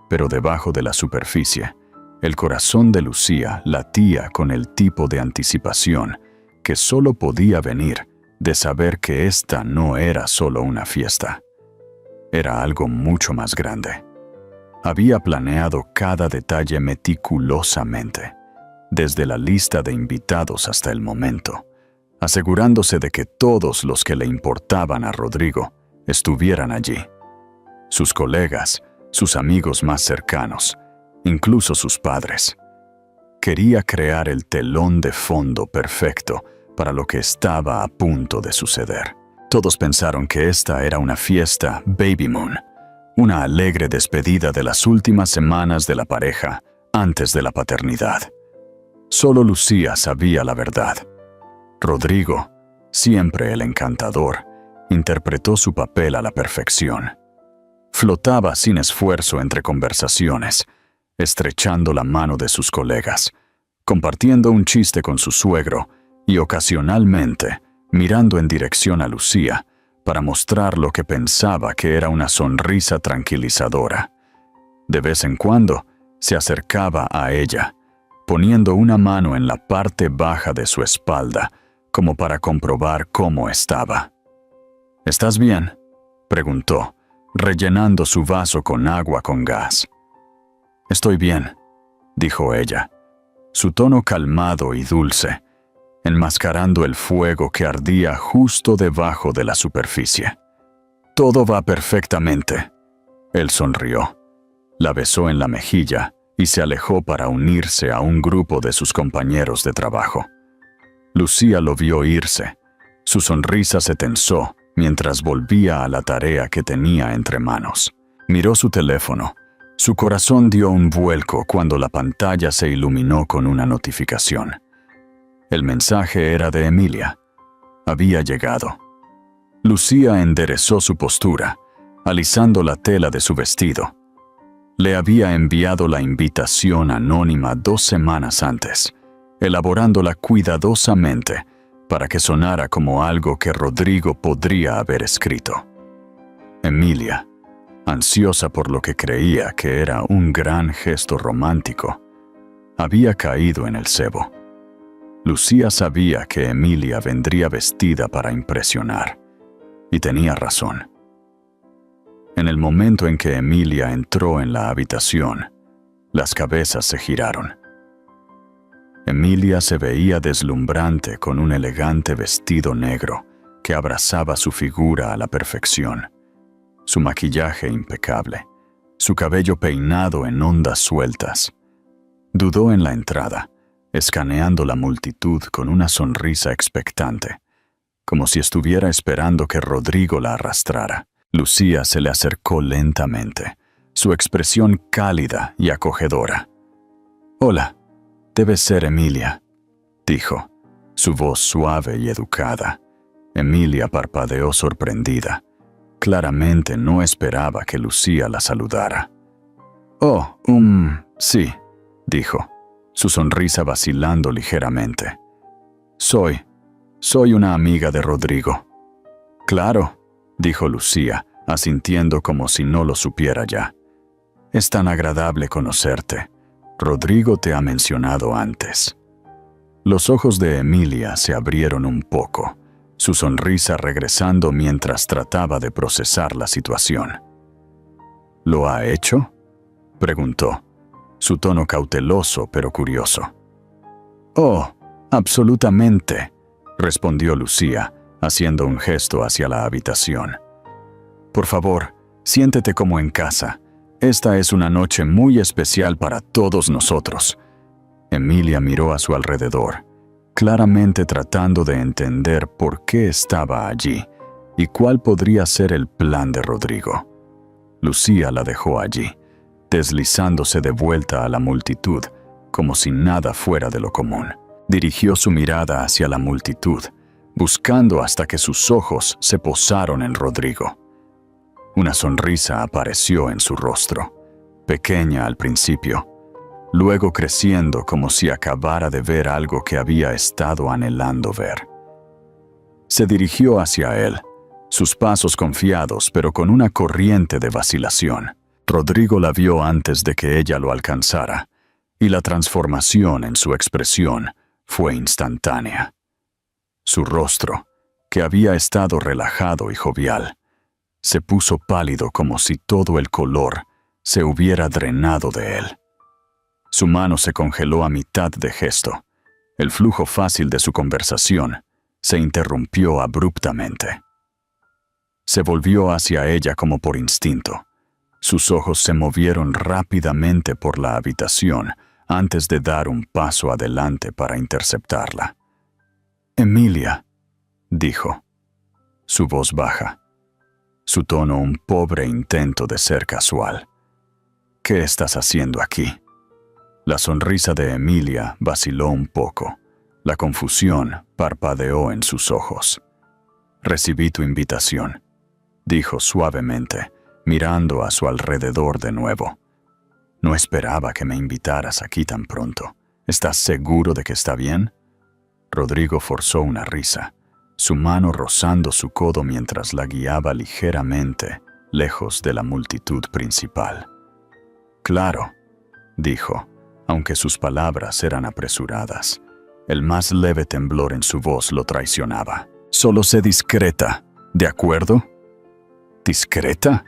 Speaker 1: Pero debajo de la superficie, el corazón de Lucía latía con el tipo de anticipación que solo podía venir de saber que esta no era solo una fiesta. Era algo mucho más grande. Había planeado cada detalle meticulosamente, desde la lista de invitados hasta el momento, asegurándose de que todos los que le importaban a Rodrigo estuvieran allí. Sus colegas, sus amigos más cercanos, incluso sus padres. Quería crear el telón de fondo perfecto para lo que estaba a punto de suceder. Todos pensaron que esta era una fiesta Baby Moon, una alegre despedida de las últimas semanas de la pareja antes de la paternidad. Solo Lucía sabía la verdad. Rodrigo, siempre el encantador, interpretó su papel a la perfección. Flotaba sin esfuerzo entre conversaciones, estrechando la mano de sus colegas, compartiendo un chiste con su suegro y ocasionalmente mirando en dirección a Lucía para mostrar lo que pensaba que era una sonrisa tranquilizadora. De vez en cuando se acercaba a ella, poniendo una mano en la parte baja de su espalda como para comprobar cómo estaba. «¿Estás bien?», preguntó, rellenando su vaso con agua con gas. «Estoy bien», dijo ella, su tono calmado y dulce, enmascarando el fuego que ardía justo debajo de la superficie. «Todo va perfectamente». Él sonrió, la besó en la mejilla y se alejó para unirse a un grupo de sus compañeros de trabajo. Lucía lo vio irse. Su sonrisa se tensó mientras volvía a la tarea que tenía entre manos. Miró su teléfono. Su corazón dio un vuelco cuando la pantalla se iluminó con una notificación. El mensaje era de Emilia. Había llegado. Lucía enderezó su postura, alisando la tela de su vestido. Le había enviado la invitación anónima 2 semanas antes, elaborándola cuidadosamente para que sonara como algo que Rodrigo podría haber escrito. Emilia, ansiosa por lo que creía que era un gran gesto romántico, había caído en el cebo. Lucía sabía que Emilia vendría vestida para impresionar, y tenía razón. En el momento en que Emilia entró en la habitación, las cabezas se giraron. Emilia se veía deslumbrante con un elegante vestido negro que abrazaba su figura a la perfección, su maquillaje impecable, su cabello peinado en ondas sueltas. Dudó en la entrada, escaneando la multitud con una sonrisa expectante, como si estuviera esperando que Rodrigo la arrastrara. Lucía se le acercó lentamente, su expresión cálida y acogedora. «Hola, debes ser Emilia», dijo, su voz suave y educada. Emilia parpadeó sorprendida. Claramente no esperaba que Lucía la saludara. «Oh, sí», dijo, su sonrisa vacilando ligeramente. Soy una amiga de Rodrigo». «Claro», dijo Lucía, asintiendo como si no lo supiera ya. «Es tan agradable conocerte. Rodrigo te ha mencionado antes». Los ojos de Emilia se abrieron un poco, su sonrisa regresando mientras trataba de procesar la situación. «¿Lo ha hecho?», preguntó, su tono cauteloso pero curioso. «Oh, absolutamente», respondió Lucía, haciendo un gesto hacia la habitación. «Por favor, siéntete como en casa. Esta es una noche muy especial para todos nosotros». Emilia miró a su alrededor, claramente tratando de entender por qué estaba allí y cuál podría ser el plan de Rodrigo. Lucía la dejó allí, deslizándose de vuelta a la multitud, como si nada fuera de lo común. Dirigió su mirada hacia la multitud, buscando hasta que sus ojos se posaron en Rodrigo. Una sonrisa apareció en su rostro, pequeña al principio, luego creciendo como si acabara de ver algo que había estado anhelando ver. Se dirigió hacia él, sus pasos confiados pero con una corriente de vacilación. Rodrigo la vio antes de que ella lo alcanzara, y la transformación en su expresión fue instantánea. Su rostro, que había estado relajado y jovial, se puso pálido como si todo el color se hubiera drenado de él. Su mano se congeló a mitad de gesto. El flujo fácil de su conversación se interrumpió abruptamente. Se volvió hacia ella como por instinto. Sus ojos se movieron rápidamente por la habitación antes de dar un paso adelante para interceptarla. «Emilia», dijo, su voz baja, su tono un pobre intento de ser casual. «¿Qué estás haciendo aquí?». La sonrisa de Emilia vaciló un poco. La confusión parpadeó en sus ojos. «Recibí tu invitación», dijo suavemente, mirando a su alrededor de nuevo. «No esperaba que me invitaras aquí tan pronto. ¿Estás seguro de que está bien?». Rodrigo forzó una risa, su mano rozando su codo mientras la guiaba ligeramente, lejos de la multitud principal. «Claro», dijo, aunque sus palabras eran apresuradas. El más leve temblor en su voz lo traicionaba. «Solo sé discreta, ¿de acuerdo?». «¿Discreta?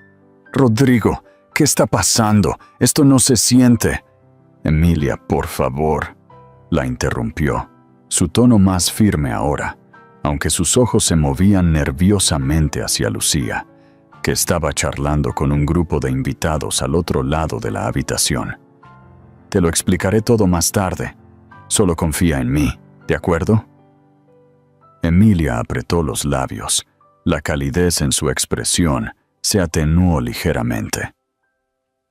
Speaker 1: Rodrigo, ¿qué está pasando? Esto no se siente». «Emilia, por favor», la interrumpió, su tono más firme ahora, aunque sus ojos se movían nerviosamente hacia Lucía, que estaba charlando con un grupo de invitados al otro lado de la habitación. «Te lo explicaré todo más tarde. Solo confía en mí, ¿de acuerdo?». Emilia apretó los labios. La calidez en su expresión se atenuó ligeramente.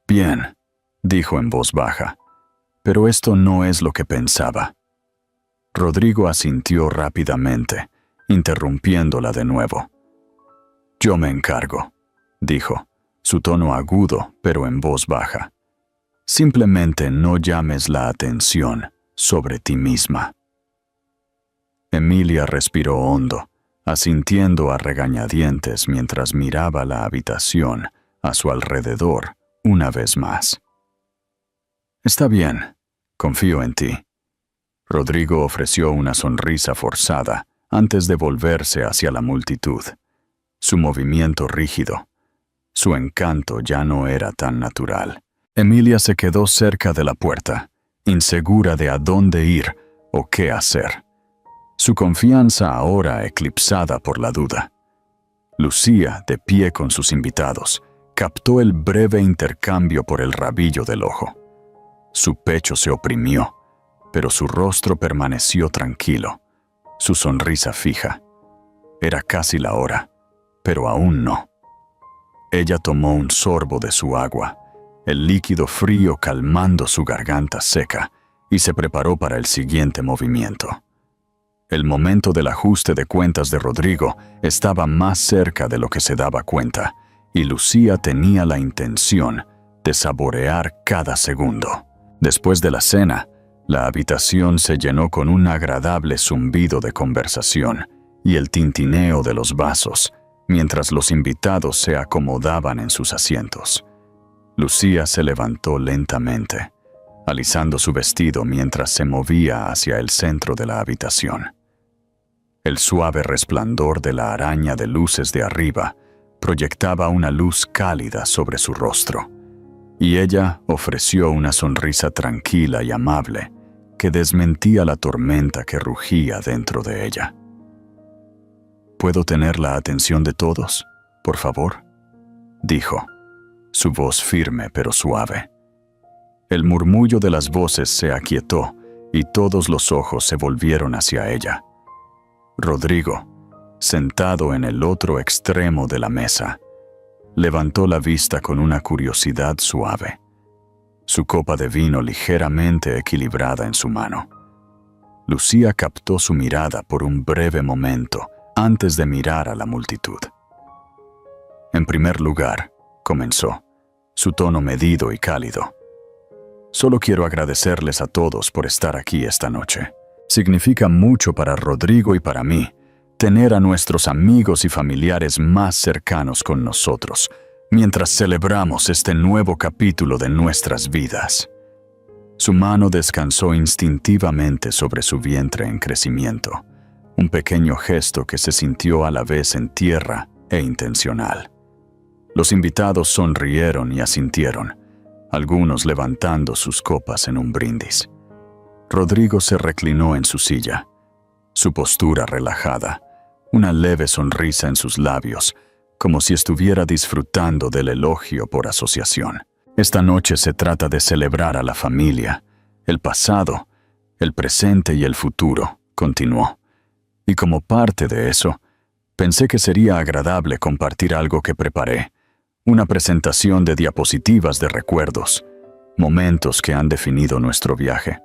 Speaker 1: «Bien», dijo en voz baja, «pero esto no es lo que pensaba». Rodrigo asintió rápidamente, interrumpiéndola de nuevo. «Yo me encargo», dijo, su tono agudo pero en voz baja. Simplemente no llames la atención sobre ti misma. Emilia respiró hondo, asintiendo a regañadientes mientras miraba la habitación a su alrededor una vez más. Está bien, confío en ti. Rodrigo ofreció una sonrisa forzada antes de volverse hacia la multitud. Su movimiento rígido. Su encanto ya no era tan natural. Emilia se quedó cerca de la puerta, insegura de a dónde ir o qué hacer. Su confianza ahora eclipsada por la duda. Lucía, de pie con sus invitados, captó el breve intercambio por el rabillo del ojo. Su pecho se oprimió, pero su rostro permaneció tranquilo, su sonrisa fija. Era casi la hora, pero aún no. Ella tomó un sorbo de su agua, el líquido frío calmando su garganta seca, y se preparó para el siguiente movimiento. El momento del ajuste de cuentas de Rodrigo estaba más cerca de lo que se daba cuenta, y Lucía tenía la intención de saborear cada segundo. Después de la cena, la habitación se llenó con un agradable zumbido de conversación y el tintineo de los vasos, mientras los invitados se acomodaban en sus asientos. Lucía se levantó lentamente, alisando su vestido mientras se movía hacia el centro de la habitación. El suave resplandor de la araña de luces de arriba proyectaba una luz cálida sobre su rostro, y ella ofreció una sonrisa tranquila y amable que desmentía la tormenta que rugía dentro de ella. ¿Puedo tener la atención de todos, por favor?, dijo, su voz firme pero suave. El murmullo de las voces se aquietó y todos los ojos se volvieron hacia ella. Rodrigo, sentado en el otro extremo de la mesa, levantó la vista con una curiosidad suave, su copa de vino ligeramente equilibrada en su mano. Lucía captó su mirada por un breve momento antes de mirar a la multitud. En primer lugar, comenzó, su tono medido y cálido. Solo quiero agradecerles a todos por estar aquí esta noche. Significa mucho para Rodrigo y para mí tener a nuestros amigos y familiares más cercanos con nosotros mientras celebramos este nuevo capítulo de nuestras vidas. Su mano descansó instintivamente sobre su vientre en crecimiento, un pequeño gesto que se sintió a la vez en tierra e intencional. Los invitados sonrieron y asintieron, algunos levantando sus copas en un brindis. Rodrigo se reclinó en su silla, su postura relajada, una leve sonrisa en sus labios, como si estuviera disfrutando del elogio por asociación. Esta noche se trata de celebrar a la familia, el pasado, el presente y el futuro, continuó. Y como parte de eso, pensé que sería agradable compartir algo que preparé, una presentación de diapositivas de recuerdos, momentos que han definido nuestro viaje.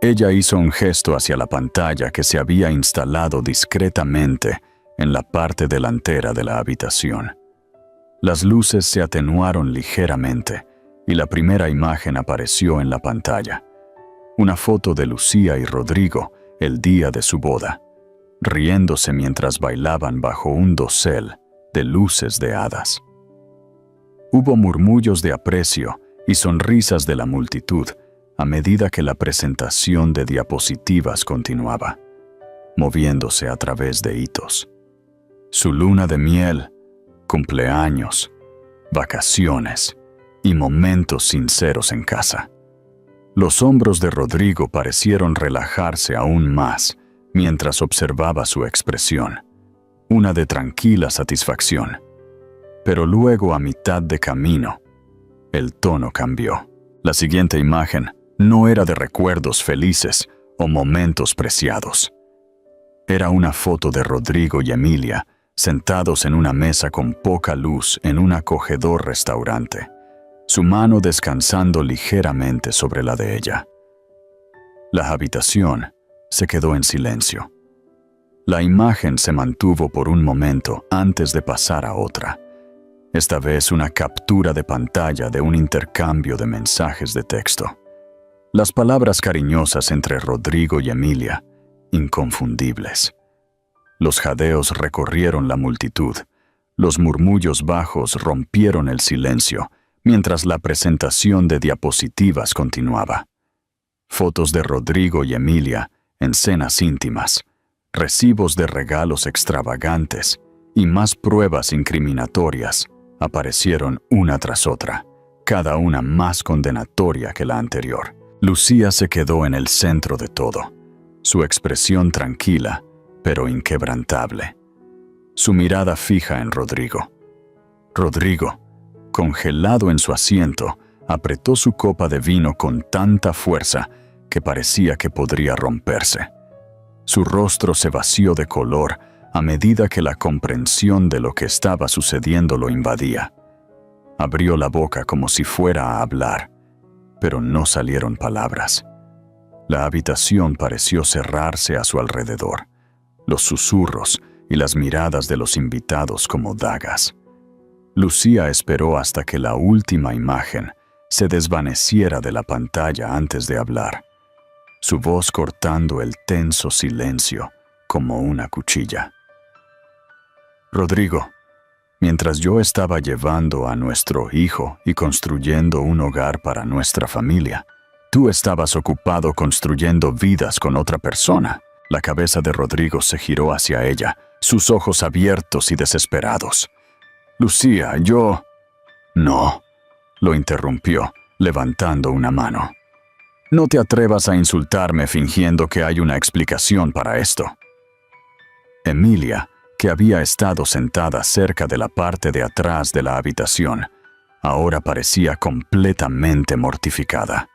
Speaker 1: Ella hizo un gesto hacia la pantalla que se había instalado discretamente en la parte delantera de la habitación. Las luces se atenuaron ligeramente y la primera imagen apareció en la pantalla. Una foto de Lucía y Rodrigo el día de su boda, riéndose mientras bailaban bajo un dosel de luces de hadas. Hubo murmullos de aprecio y sonrisas de la multitud a medida que la presentación de diapositivas continuaba, moviéndose a través de hitos. Su luna de miel, cumpleaños, vacaciones y momentos sinceros en casa. Los hombros de Rodrigo parecieron relajarse aún más mientras observaba su expresión, una de tranquila satisfacción. Pero luego, a mitad de camino, el tono cambió. La siguiente imagen no era de recuerdos felices o momentos preciados. Era una foto de Rodrigo y Emilia sentados en una mesa con poca luz en un acogedor restaurante, su mano descansando ligeramente sobre la de ella. La habitación se quedó en silencio. La imagen se mantuvo por un momento antes de pasar a otra. esta vez una captura de pantalla de un intercambio de mensajes de texto. Las palabras cariñosas entre Rodrigo y Emilia, inconfundibles. Los jadeos recorrieron la multitud. Los murmullos bajos rompieron el silencio, mientras la presentación de diapositivas continuaba. Fotos de Rodrigo y Emilia en cenas íntimas, recibos de regalos extravagantes y más pruebas incriminatorias aparecieron una tras otra, cada una más condenatoria que la anterior. Lucía se quedó en el centro de todo, su expresión tranquila, pero inquebrantable. Su mirada fija en Rodrigo. Rodrigo, congelado en su asiento, apretó su copa de vino con tanta fuerza que parecía que podría romperse. Su rostro se vació de color a medida que la comprensión de lo que estaba sucediendo lo invadía. Abrió la boca como si fuera a hablar, pero no salieron palabras. La habitación pareció cerrarse a su alrededor, los susurros y las miradas de los invitados como dagas. Lucía esperó hasta que la última imagen se desvaneciera de la pantalla antes de hablar, su voz cortando el tenso silencio como una cuchilla. Rodrigo, mientras yo estaba llevando a nuestro hijo y construyendo un hogar para nuestra familia, tú estabas ocupado construyendo vidas con otra persona. La cabeza de Rodrigo se giró hacia ella, sus ojos abiertos y desesperados. Lucía, yo... No, lo interrumpió, levantando una mano. No te atrevas a insultarme fingiendo que hay una explicación para esto. Emilia, que había estado sentada cerca de la parte de atrás de la habitación, ahora parecía completamente mortificada.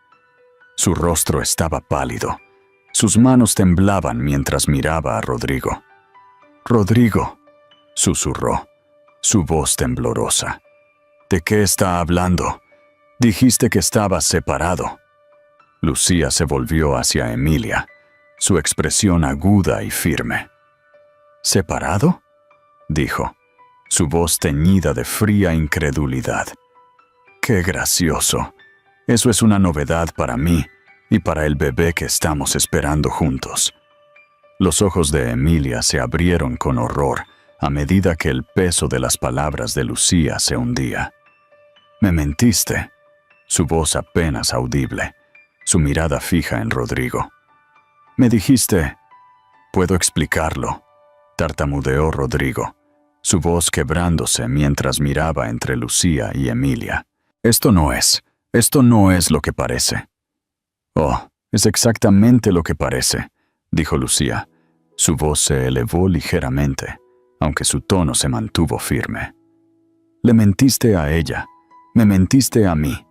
Speaker 1: Su rostro estaba pálido. Sus manos temblaban mientras miraba a Rodrigo. «Rodrigo», susurró, su voz temblorosa. «¿De qué está hablando? Dijiste que estabas separado». Lucía se volvió hacia Emilia, su expresión aguda y firme. «¿Separado?», dijo, su voz teñida de fría incredulidad. «Qué gracioso. Eso es una novedad para mí y para el bebé que estamos esperando juntos». Los ojos de Emilia se abrieron con horror a medida que el peso de las palabras de Lucía se hundía. «Me mentiste», su voz apenas audible, su mirada fija en Rodrigo. «Me dijiste...» «Puedo explicarlo», tartamudeó Rodrigo, su voz quebrándose mientras miraba entre Lucía y Emilia. Esto no es lo que parece». «Oh, es exactamente lo que parece», dijo Lucía. Su voz se elevó ligeramente, aunque su tono se mantuvo firme. «Le mentiste a ella, me mentiste a mí,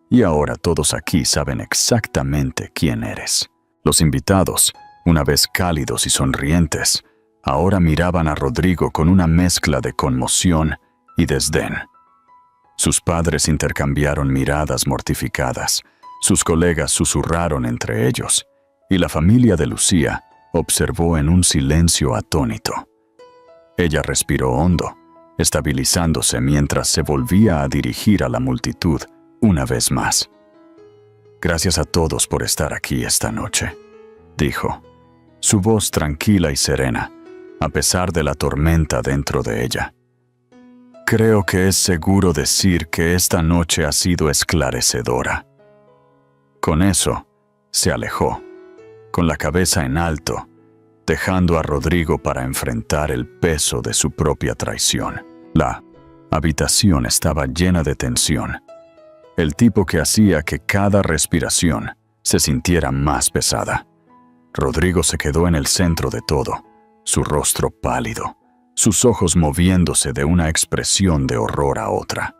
Speaker 1: y ahora todos aquí saben exactamente quién eres». Los invitados, una vez cálidos y sonrientes, ahora miraban a Rodrigo con una mezcla de conmoción y desdén. Sus padres intercambiaron miradas mortificadas, sus colegas susurraron entre ellos, y la familia de Lucía observó en un silencio atónito. Ella respiró hondo, estabilizándose mientras se volvía a dirigir a la multitud una vez más. «Gracias a todos por estar aquí esta noche», dijo, su voz tranquila y serena, a pesar de la tormenta dentro de ella. «Creo que es seguro decir que esta noche ha sido esclarecedora». Con eso, se alejó, con la cabeza en alto, dejando a Rodrigo para enfrentar el peso de su propia traición. La habitación estaba llena de tensión, el tipo que hacía que cada respiración se sintiera más pesada. Rodrigo se quedó en el centro de todo, su rostro pálido, sus ojos moviéndose de una expresión de horror a otra.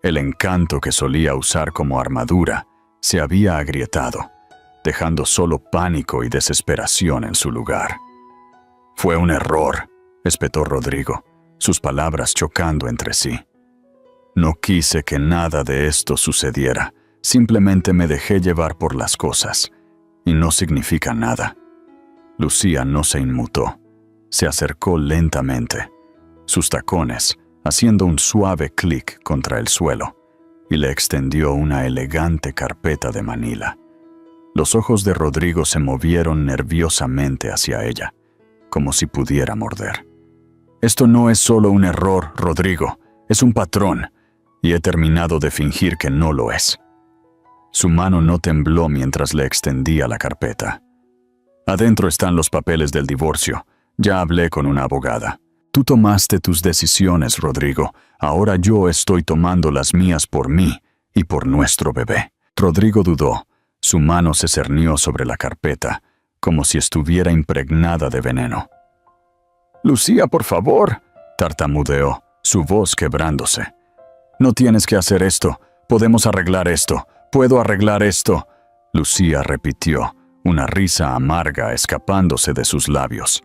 Speaker 1: El encanto que solía usar como armadura se había agrietado, dejando solo pánico y desesperación en su lugar. «Fue un error», espetó Rodrigo, sus palabras chocando entre sí. «No quise que nada de esto sucediera, simplemente me dejé llevar por las cosas, y no significa nada». Lucía no se inmutó, se acercó lentamente. Sus tacones, haciendo un suave clic contra el suelo, y le extendió una elegante carpeta de manila. Los ojos de Rodrigo se movieron nerviosamente hacia ella, como si pudiera morder. Esto no es solo un error, Rodrigo, es un patrón, y he terminado de fingir que no lo es. Su mano no tembló mientras le extendía la carpeta. Adentro están los papeles del divorcio. Ya hablé con una abogada. Tú tomaste tus decisiones, Rodrigo. Ahora yo estoy tomando las mías por mí y por nuestro bebé. Rodrigo dudó. Su mano se cernió sobre la carpeta, como si estuviera impregnada de veneno. «Lucía, por favor», tartamudeó, su voz quebrándose. «No tienes que hacer esto. Podemos arreglar esto. Puedo arreglar esto». Lucía repitió, una risa amarga escapándose de sus labios.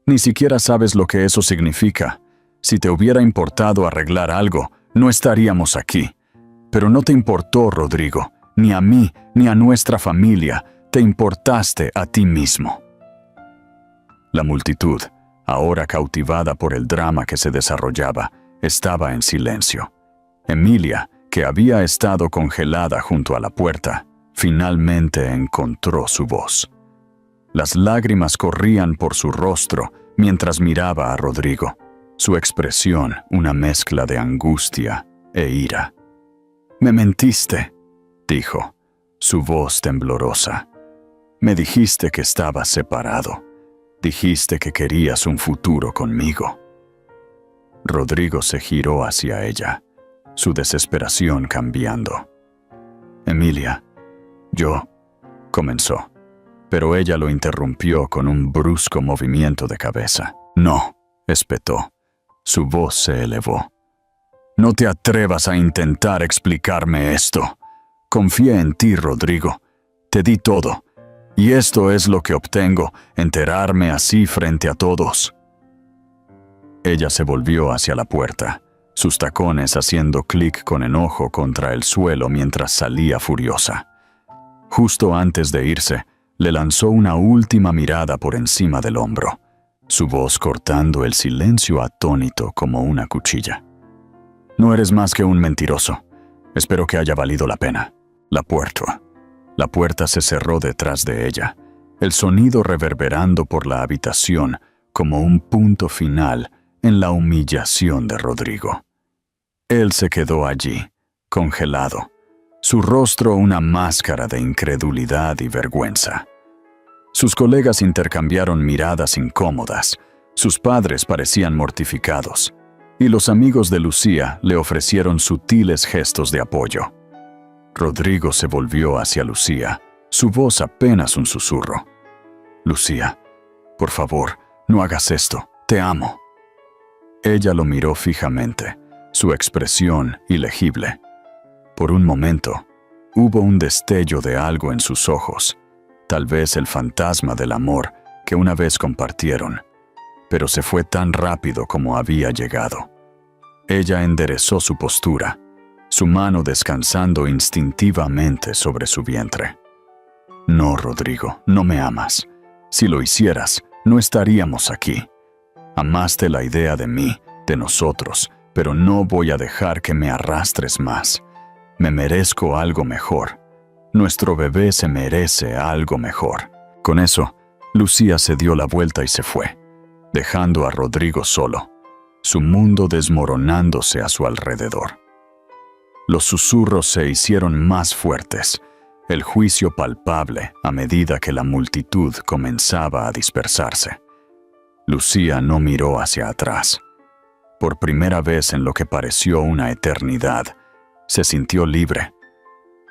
Speaker 1: «Ni siquiera sabes lo que eso significa. Si te hubiera importado arreglar algo, no estaríamos aquí. Pero no te importó, Rodrigo, ni a mí, ni a nuestra familia. Te importaste a ti mismo». La multitud, ahora cautivada por el drama que se desarrollaba, estaba en silencio. Emilia, que había estado congelada junto a la puerta, finalmente encontró su voz. Las lágrimas corrían por su rostro mientras miraba a Rodrigo, su expresión una mezcla de angustia e ira. «Me mentiste», dijo, su voz temblorosa. «Me dijiste que estabas separado. Dijiste que querías un futuro conmigo». Rodrigo se giró hacia ella, su desesperación cambiando. «Emilia, yo», comenzó, pero ella lo interrumpió con un brusco movimiento de cabeza. «No», espetó. Su voz se elevó. «No te atrevas a intentar explicarme esto. Confié en ti, Rodrigo. Te di todo. Y esto es lo que obtengo, enterarme así frente a todos». Ella se volvió hacia la puerta, sus tacones haciendo clic con enojo contra el suelo mientras salía furiosa. Justo antes de irse, le lanzó una última mirada por encima del hombro, su voz cortando el silencio atónito como una cuchilla. «No eres más que un mentiroso. Espero que haya valido la pena». La puerta se cerró detrás de ella, el sonido reverberando por la habitación como un punto final en la humillación de Rodrigo. Él se quedó allí, congelado, su rostro una máscara de incredulidad y vergüenza. Sus colegas intercambiaron miradas incómodas, sus padres parecían mortificados, y los amigos de Lucía le ofrecieron sutiles gestos de apoyo. Rodrigo se volvió hacia Lucía, su voz apenas un susurro. «Lucía, por favor, no hagas esto, te amo». Ella lo miró fijamente, su expresión ilegible. Por un momento, hubo un destello de algo en sus ojos, tal vez el fantasma del amor que una vez compartieron, pero se fue tan rápido como había llegado. Ella enderezó su postura, su mano descansando instintivamente sobre su vientre. «No, Rodrigo, no me amas. Si lo hicieras, no estaríamos aquí. Amaste la idea de mí, de nosotros, pero no voy a dejar que me arrastres más. Me merezco algo mejor. Nuestro bebé se merece algo mejor». Con eso, Lucía se dio la vuelta y se fue, dejando a Rodrigo solo, su mundo desmoronándose a su alrededor. Los susurros se hicieron más fuertes, el juicio palpable a medida que la multitud comenzaba a dispersarse. Lucía no miró hacia atrás. Por primera vez en lo que pareció una eternidad, se sintió libre.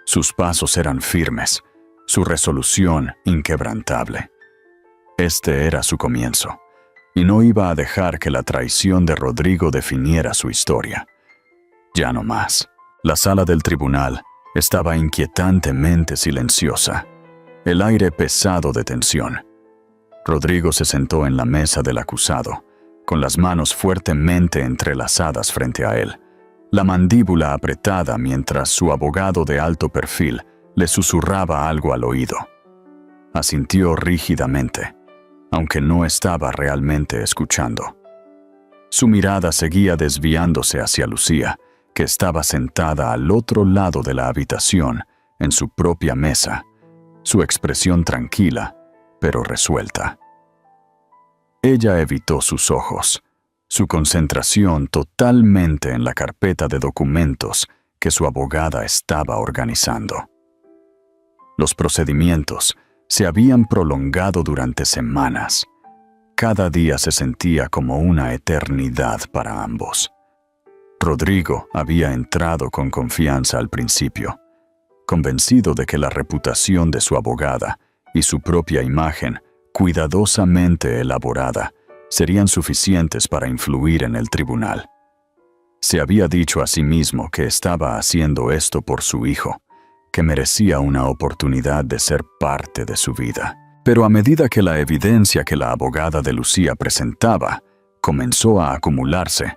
Speaker 1: Sus pasos eran firmes, su resolución inquebrantable. Este era su comienzo, y no iba a dejar que la traición de Rodrigo definiera su historia. Ya no más. La sala del tribunal estaba inquietantemente silenciosa, el aire pesado de tensión. Rodrigo se sentó en la mesa del acusado, con las manos fuertemente entrelazadas frente a él, la mandíbula apretada mientras su abogado de alto perfil le susurraba algo al oído. Asintió rígidamente, aunque no estaba realmente escuchando. Su mirada seguía desviándose hacia Lucía, que estaba sentada al otro lado de la habitación, en su propia mesa, su expresión tranquila, pero resuelta. Ella evitó sus ojos, su concentración totalmente en la carpeta de documentos que su abogada estaba organizando. Los procedimientos se habían prolongado durante semanas. Cada día se sentía como una eternidad para ambos. Rodrigo había entrado con confianza al principio, convencido de que la reputación de su abogada y su propia imagen, cuidadosamente elaborada, serían suficientes para influir en el tribunal. Se había dicho a sí mismo que estaba haciendo esto por su hijo, que merecía una oportunidad de ser parte de su vida. Pero a medida que la evidencia que la abogada de Lucía presentaba comenzó a acumularse,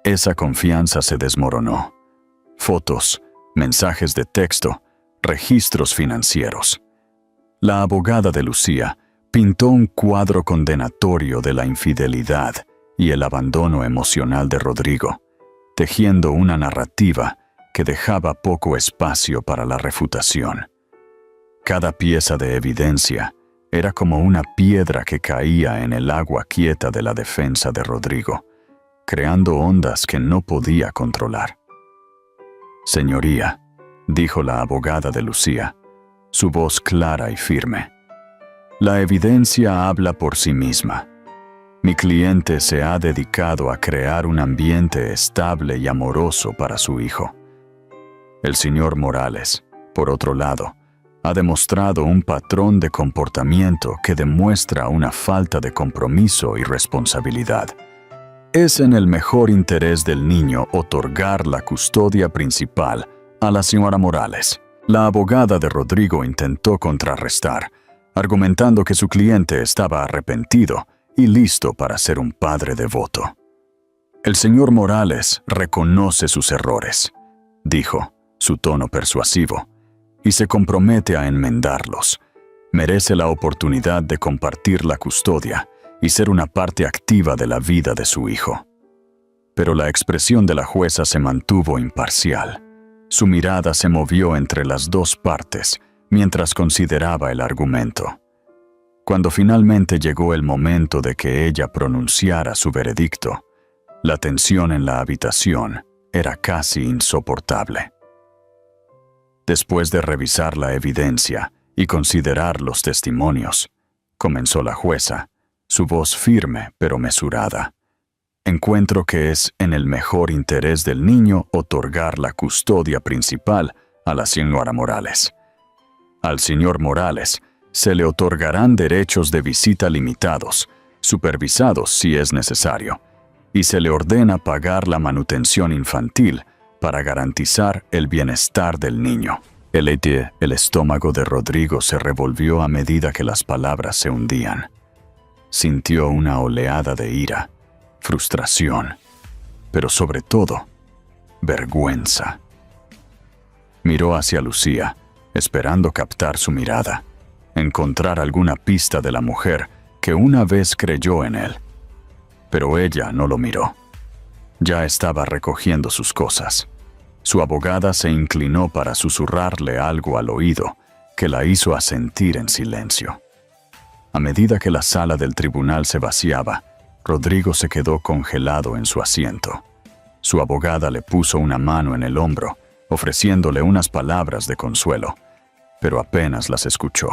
Speaker 1: esa confianza se desmoronó. Fotos, mensajes de texto, registros financieros. La abogada de Lucía pintó un cuadro condenatorio de la infidelidad y el abandono emocional de Rodrigo, tejiendo una narrativa que dejaba poco espacio para la refutación. Cada pieza de evidencia era como una piedra que caía en el agua quieta de la defensa de Rodrigo, creando ondas que no podía controlar. «Señoría», dijo la abogada de Lucía, su voz clara y firme, «la evidencia habla por sí misma. Mi cliente se ha dedicado a crear un ambiente estable y amoroso para su hijo. El señor Morales, por otro lado, ha demostrado un patrón de comportamiento que demuestra una falta de compromiso y responsabilidad. Es en el mejor interés del niño otorgar la custodia principal a la señora Morales». La abogada de Rodrigo intentó contrarrestar, argumentando que su cliente estaba arrepentido y listo para ser un padre devoto. «El señor Morales reconoce sus errores», dijo, su tono persuasivo, «y se compromete a enmendarlos. Merece la oportunidad de compartir la custodia y ser una parte activa de la vida de su hijo». Pero la expresión de la jueza se mantuvo imparcial. Su mirada se movió entre las dos partes mientras consideraba el argumento. Cuando finalmente llegó el momento de que ella pronunciara su veredicto, la tensión en la habitación era casi insoportable. Después de revisar la evidencia y considerar los testimonios, comenzó la jueza, su voz firme pero mesurada. «Encuentro que es en el mejor interés del niño otorgar la custodia principal a la señora Morales. Al señor Morales se le otorgarán derechos de visita limitados, supervisados si es necesario, y se le ordena pagar la manutención infantil para garantizar el bienestar del niño». El estómago de Rodrigo se revolvió a medida que las palabras se hundían. Sintió una oleada de ira, frustración, pero sobre todo, vergüenza. Miró hacia Lucía, esperando captar su mirada, encontrar alguna pista de la mujer que una vez creyó en él. Pero ella no lo miró. Ya estaba recogiendo sus cosas. Su abogada se inclinó para susurrarle algo al oído que la hizo asentir en silencio. A medida que la sala del tribunal se vaciaba, Rodrigo se quedó congelado en su asiento. Su abogada le puso una mano en el hombro, ofreciéndole unas palabras de consuelo, pero apenas las escuchó.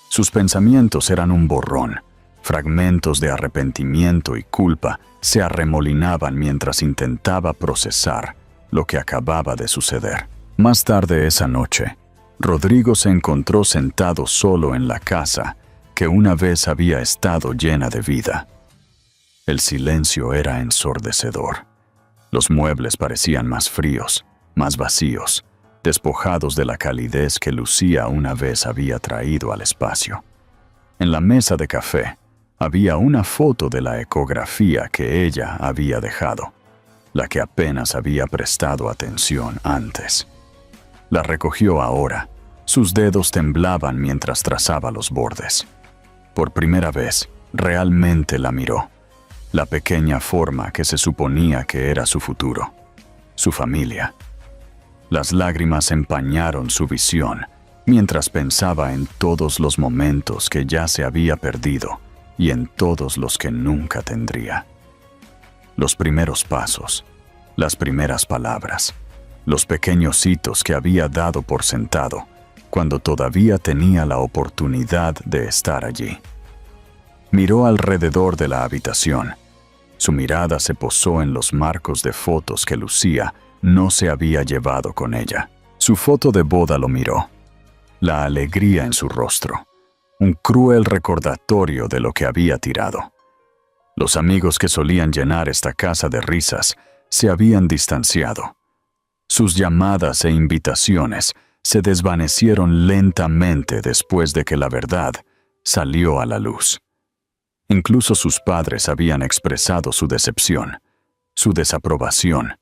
Speaker 1: Sus pensamientos eran un borrón. Fragmentos de arrepentimiento y culpa se arremolinaban mientras intentaba procesar lo que acababa de suceder. Más tarde esa noche, Rodrigo se encontró sentado solo en la casa que una vez había estado llena de vida. El silencio era ensordecedor. Los muebles parecían más fríos, más vacíos, despojados de la calidez que Lucía una vez había traído al espacio. En la mesa de café había una foto de la ecografía que ella había dejado, la que apenas había prestado atención antes. La recogió ahora. Sus dedos temblaban mientras trazaba los bordes. Por primera vez, realmente la miró. la pequeña forma que se suponía que era su futuro, su familia. Las lágrimas empañaron su visión mientras pensaba en todos los momentos que ya se había perdido y en todos los que nunca tendría. Los primeros pasos, las primeras palabras, los pequeños hitos que había dado por sentado cuando todavía tenía la oportunidad de estar allí. Miró alrededor de la habitación. Su mirada se posó en los marcos de fotos que Lucía no se había llevado con ella. Su foto de boda lo miró. La alegría en su rostro, un cruel recordatorio de lo que había tirado. Los amigos que solían llenar esta casa de risas se habían distanciado. Sus llamadas e invitaciones se desvanecieron lentamente después de que la verdad salió a la luz. Incluso sus padres habían expresado su decepción, su desaprobación,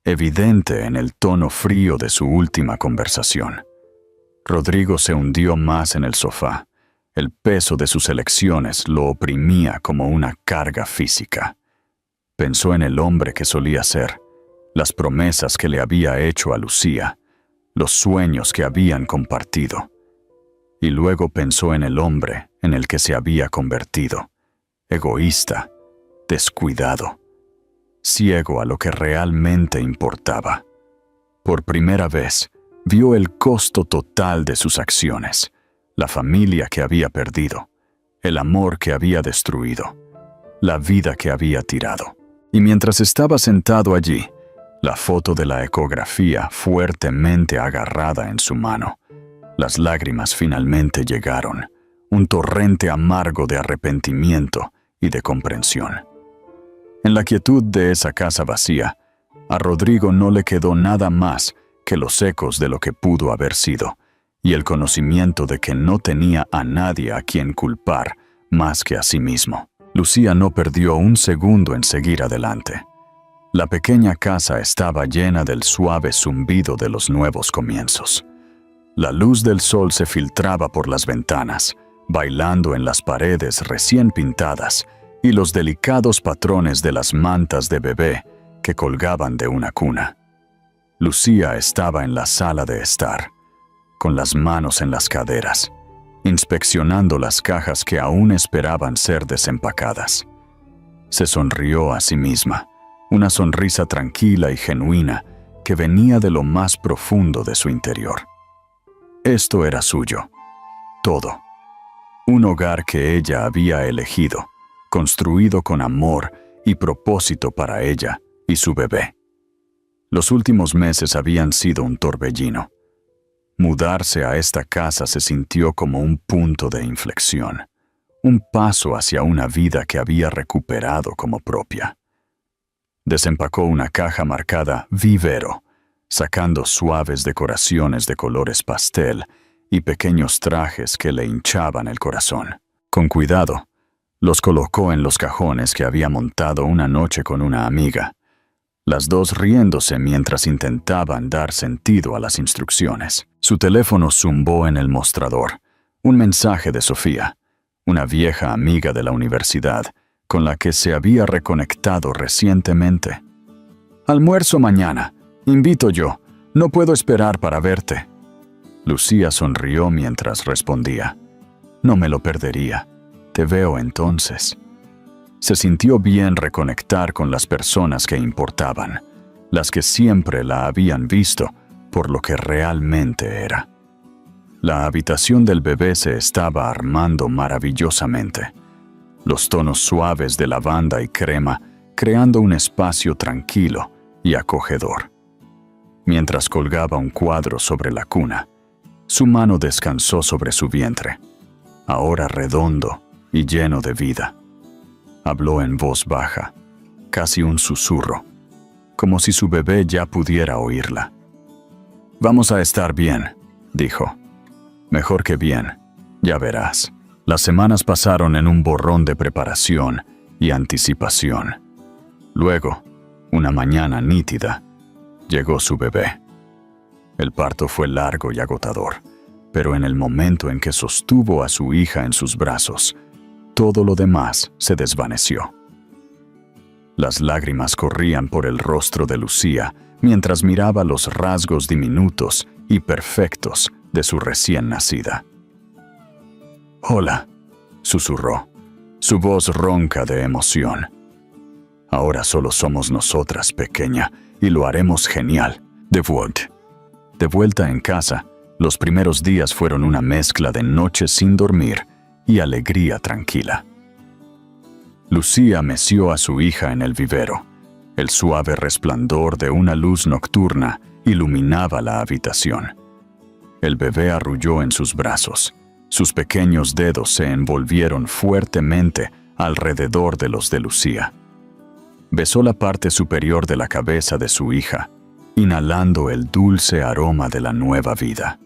Speaker 1: evidente en el tono frío de su última conversación. Rodrigo se hundió más en el sofá. El peso de sus elecciones lo oprimía como una carga física. Pensó en el hombre que solía ser, las promesas que le había hecho a Lucía, los sueños que habían compartido. Y luego pensó en el hombre en el que se había convertido, egoísta, descuidado, ciego a lo que realmente importaba. Por primera vez, vio el costo total de sus acciones, la familia que había perdido, el amor que había destruido, la vida que había tirado. Y mientras estaba sentado allí, la foto de la ecografía fuertemente agarrada en su mano, las lágrimas finalmente llegaron, un torrente amargo de arrepentimiento y de comprensión. En la quietud de esa casa vacía, a Rodrigo no le quedó nada más que los ecos de lo que pudo haber sido, y el conocimiento de que no tenía a nadie a quien culpar más que a sí mismo. Lucía no perdió un segundo en seguir adelante. La pequeña casa estaba llena del suave zumbido de los nuevos comienzos. La luz del sol se filtraba por las ventanas, bailando en las paredes recién pintadas y los delicados patrones de las mantas de bebé que colgaban de una cuna. Lucía estaba en la sala de estar, con las manos en las caderas, inspeccionando las cajas que aún esperaban ser desempacadas. Se sonrió a sí misma, una sonrisa tranquila y genuina que venía de lo más profundo de su interior. Esto era suyo, todo. Un hogar que ella había elegido, construido con amor y propósito para ella y su bebé. Los últimos meses habían sido un torbellino. Mudarse a esta casa se sintió como un punto de inflexión, un paso hacia una vida que había recuperado como propia. Desempacó una caja marcada Vivero, sacando suaves decoraciones de colores pastel y pequeños trajes que le hinchaban el corazón. Con cuidado, los colocó en los cajones que había montado una noche con una amiga, las dos riéndose mientras intentaban dar sentido a las instrucciones. Su teléfono zumbó en el mostrador, un mensaje de Sofía, una vieja amiga de la universidad, con la que se había reconectado recientemente. «Almuerzo mañana. Invito yo. No puedo esperar para verte». Lucía sonrió mientras respondía. «No me lo perdería. Te veo entonces». Se sintió bien reconectar con las personas que importaban, las que siempre la habían visto por lo que realmente era. La habitación del bebé se estaba armando maravillosamente. Los tonos suaves de lavanda y crema creando un espacio tranquilo y acogedor. Mientras colgaba un cuadro sobre la cuna, su mano descansó sobre su vientre, ahora redondo y lleno de vida. Habló en voz baja, casi un susurro, como si su bebé ya pudiera oírla. «Vamos a estar bien», dijo. «Mejor que bien, ya verás». Las semanas pasaron en un borrón de preparación y anticipación. Luego, una mañana nítida, llegó su bebé. El parto fue largo y agotador, pero en el momento en que sostuvo a su hija en sus brazos, todo lo demás se desvaneció. Las lágrimas corrían por el rostro de Lucía mientras miraba los rasgos diminutos y perfectos de su recién nacida. «Hola», susurró, su voz ronca de emoción. «Ahora solo somos nosotras, pequeña, y lo haremos genial. De vuelta en casa, los primeros días fueron una mezcla de noches sin dormir y alegría tranquila. Lucía meció a su hija en el vivero. El suave resplandor de una luz nocturna iluminaba la habitación. El bebé arrulló en sus brazos. Sus pequeños dedos se envolvieron fuertemente alrededor de los de Lucía. Besó la parte superior de la cabeza de su hija, inhalando el dulce aroma de la nueva vida.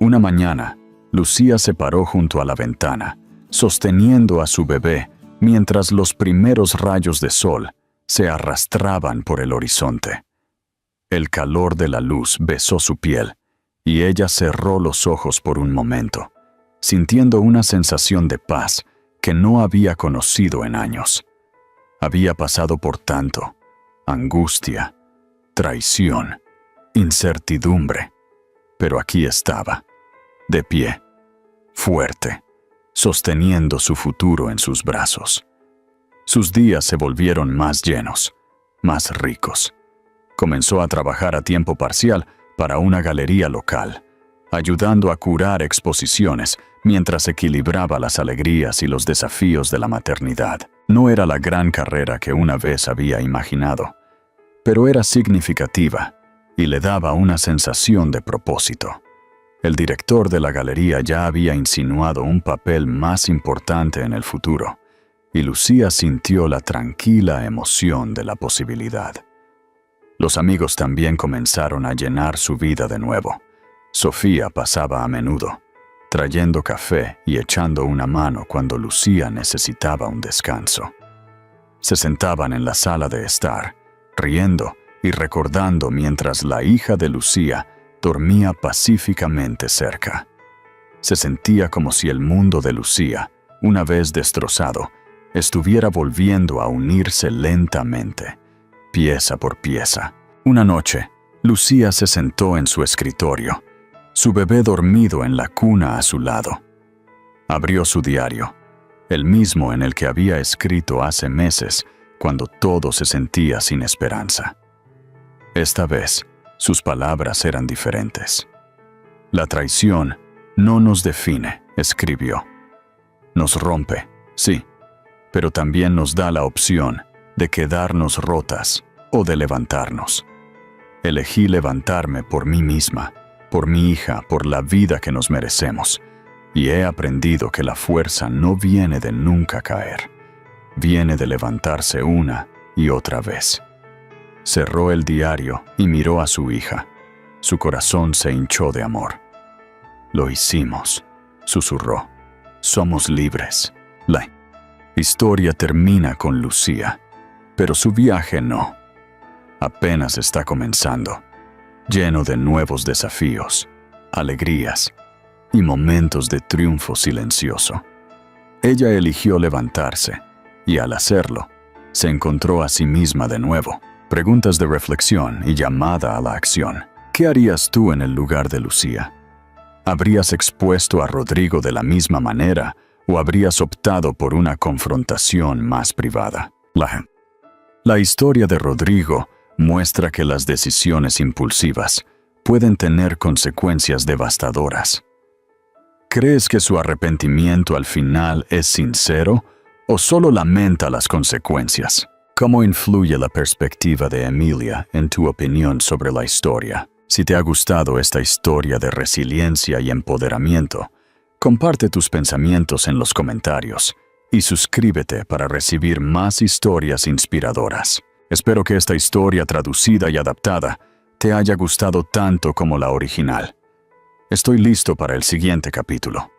Speaker 1: Una mañana, Lucía se paró junto a la ventana, sosteniendo a su bebé mientras los primeros rayos de sol se arrastraban por el horizonte. El calor de la luz besó su piel, y ella cerró los ojos por un momento, sintiendo una sensación de paz que no había conocido en años. Había pasado por tanto: angustia, traición, incertidumbre. Pero aquí estaba, de pie, fuerte, sosteniendo su futuro en sus brazos. Sus días se volvieron más llenos, más ricos. Comenzó a trabajar a tiempo parcial para una galería local, ayudando a curar exposiciones mientras equilibraba las alegrías y los desafíos de la maternidad. No era la gran carrera que una vez había imaginado, pero era significativa y le daba una sensación de propósito. El director de la galería ya había insinuado un papel más importante en el futuro, y Lucía sintió la tranquila emoción de la posibilidad. Los amigos también comenzaron a llenar su vida de nuevo. Sofía pasaba a menudo, trayendo café y echando una mano cuando Lucía necesitaba un descanso. Se sentaban en la sala de estar, riendo y recordando mientras la hija de Lucía dormía pacíficamente cerca. Se sentía como si el mundo de Lucía, una vez destrozado, estuviera volviendo a unirse lentamente, pieza por pieza. Una noche, Lucía se sentó en su escritorio, su bebé dormido en la cuna a su lado. Abrió su diario, el mismo en el que había escrito hace meses, cuando todo se sentía sin esperanza. Esta vez, sus palabras eran diferentes. «La traición no nos define», escribió. «Nos rompe, sí, pero también nos da la opción de quedarnos rotas o de levantarnos. Elegí levantarme por mí misma, por mi hija, por la vida que nos merecemos, y he aprendido que la fuerza no viene de nunca caer, viene de levantarse una y otra vez». Cerró el diario y miró a su hija. Su corazón se hinchó de amor. «Lo hicimos», susurró. «Somos libres». La historia termina con Lucía, pero su viaje no. Apenas está comenzando, lleno de nuevos desafíos, alegrías y momentos de triunfo silencioso. Ella eligió levantarse, y al hacerlo, se encontró a sí misma de nuevo. Preguntas de reflexión y llamada a la acción. ¿Qué harías tú en el lugar de Lucía? ¿Habrías expuesto a Rodrigo de la misma manera o habrías optado por una confrontación más privada? La historia de Rodrigo muestra que las decisiones impulsivas pueden tener consecuencias devastadoras. ¿Crees que su arrepentimiento al final es sincero o solo lamenta las consecuencias? ¿Cómo influye la perspectiva de Emilia en tu opinión sobre la historia? Si te ha gustado esta historia de resiliencia y empoderamiento, comparte tus pensamientos en los comentarios y suscríbete para recibir más historias inspiradoras. Espero que esta historia traducida y adaptada te haya gustado tanto como la original. Estoy listo para el siguiente capítulo.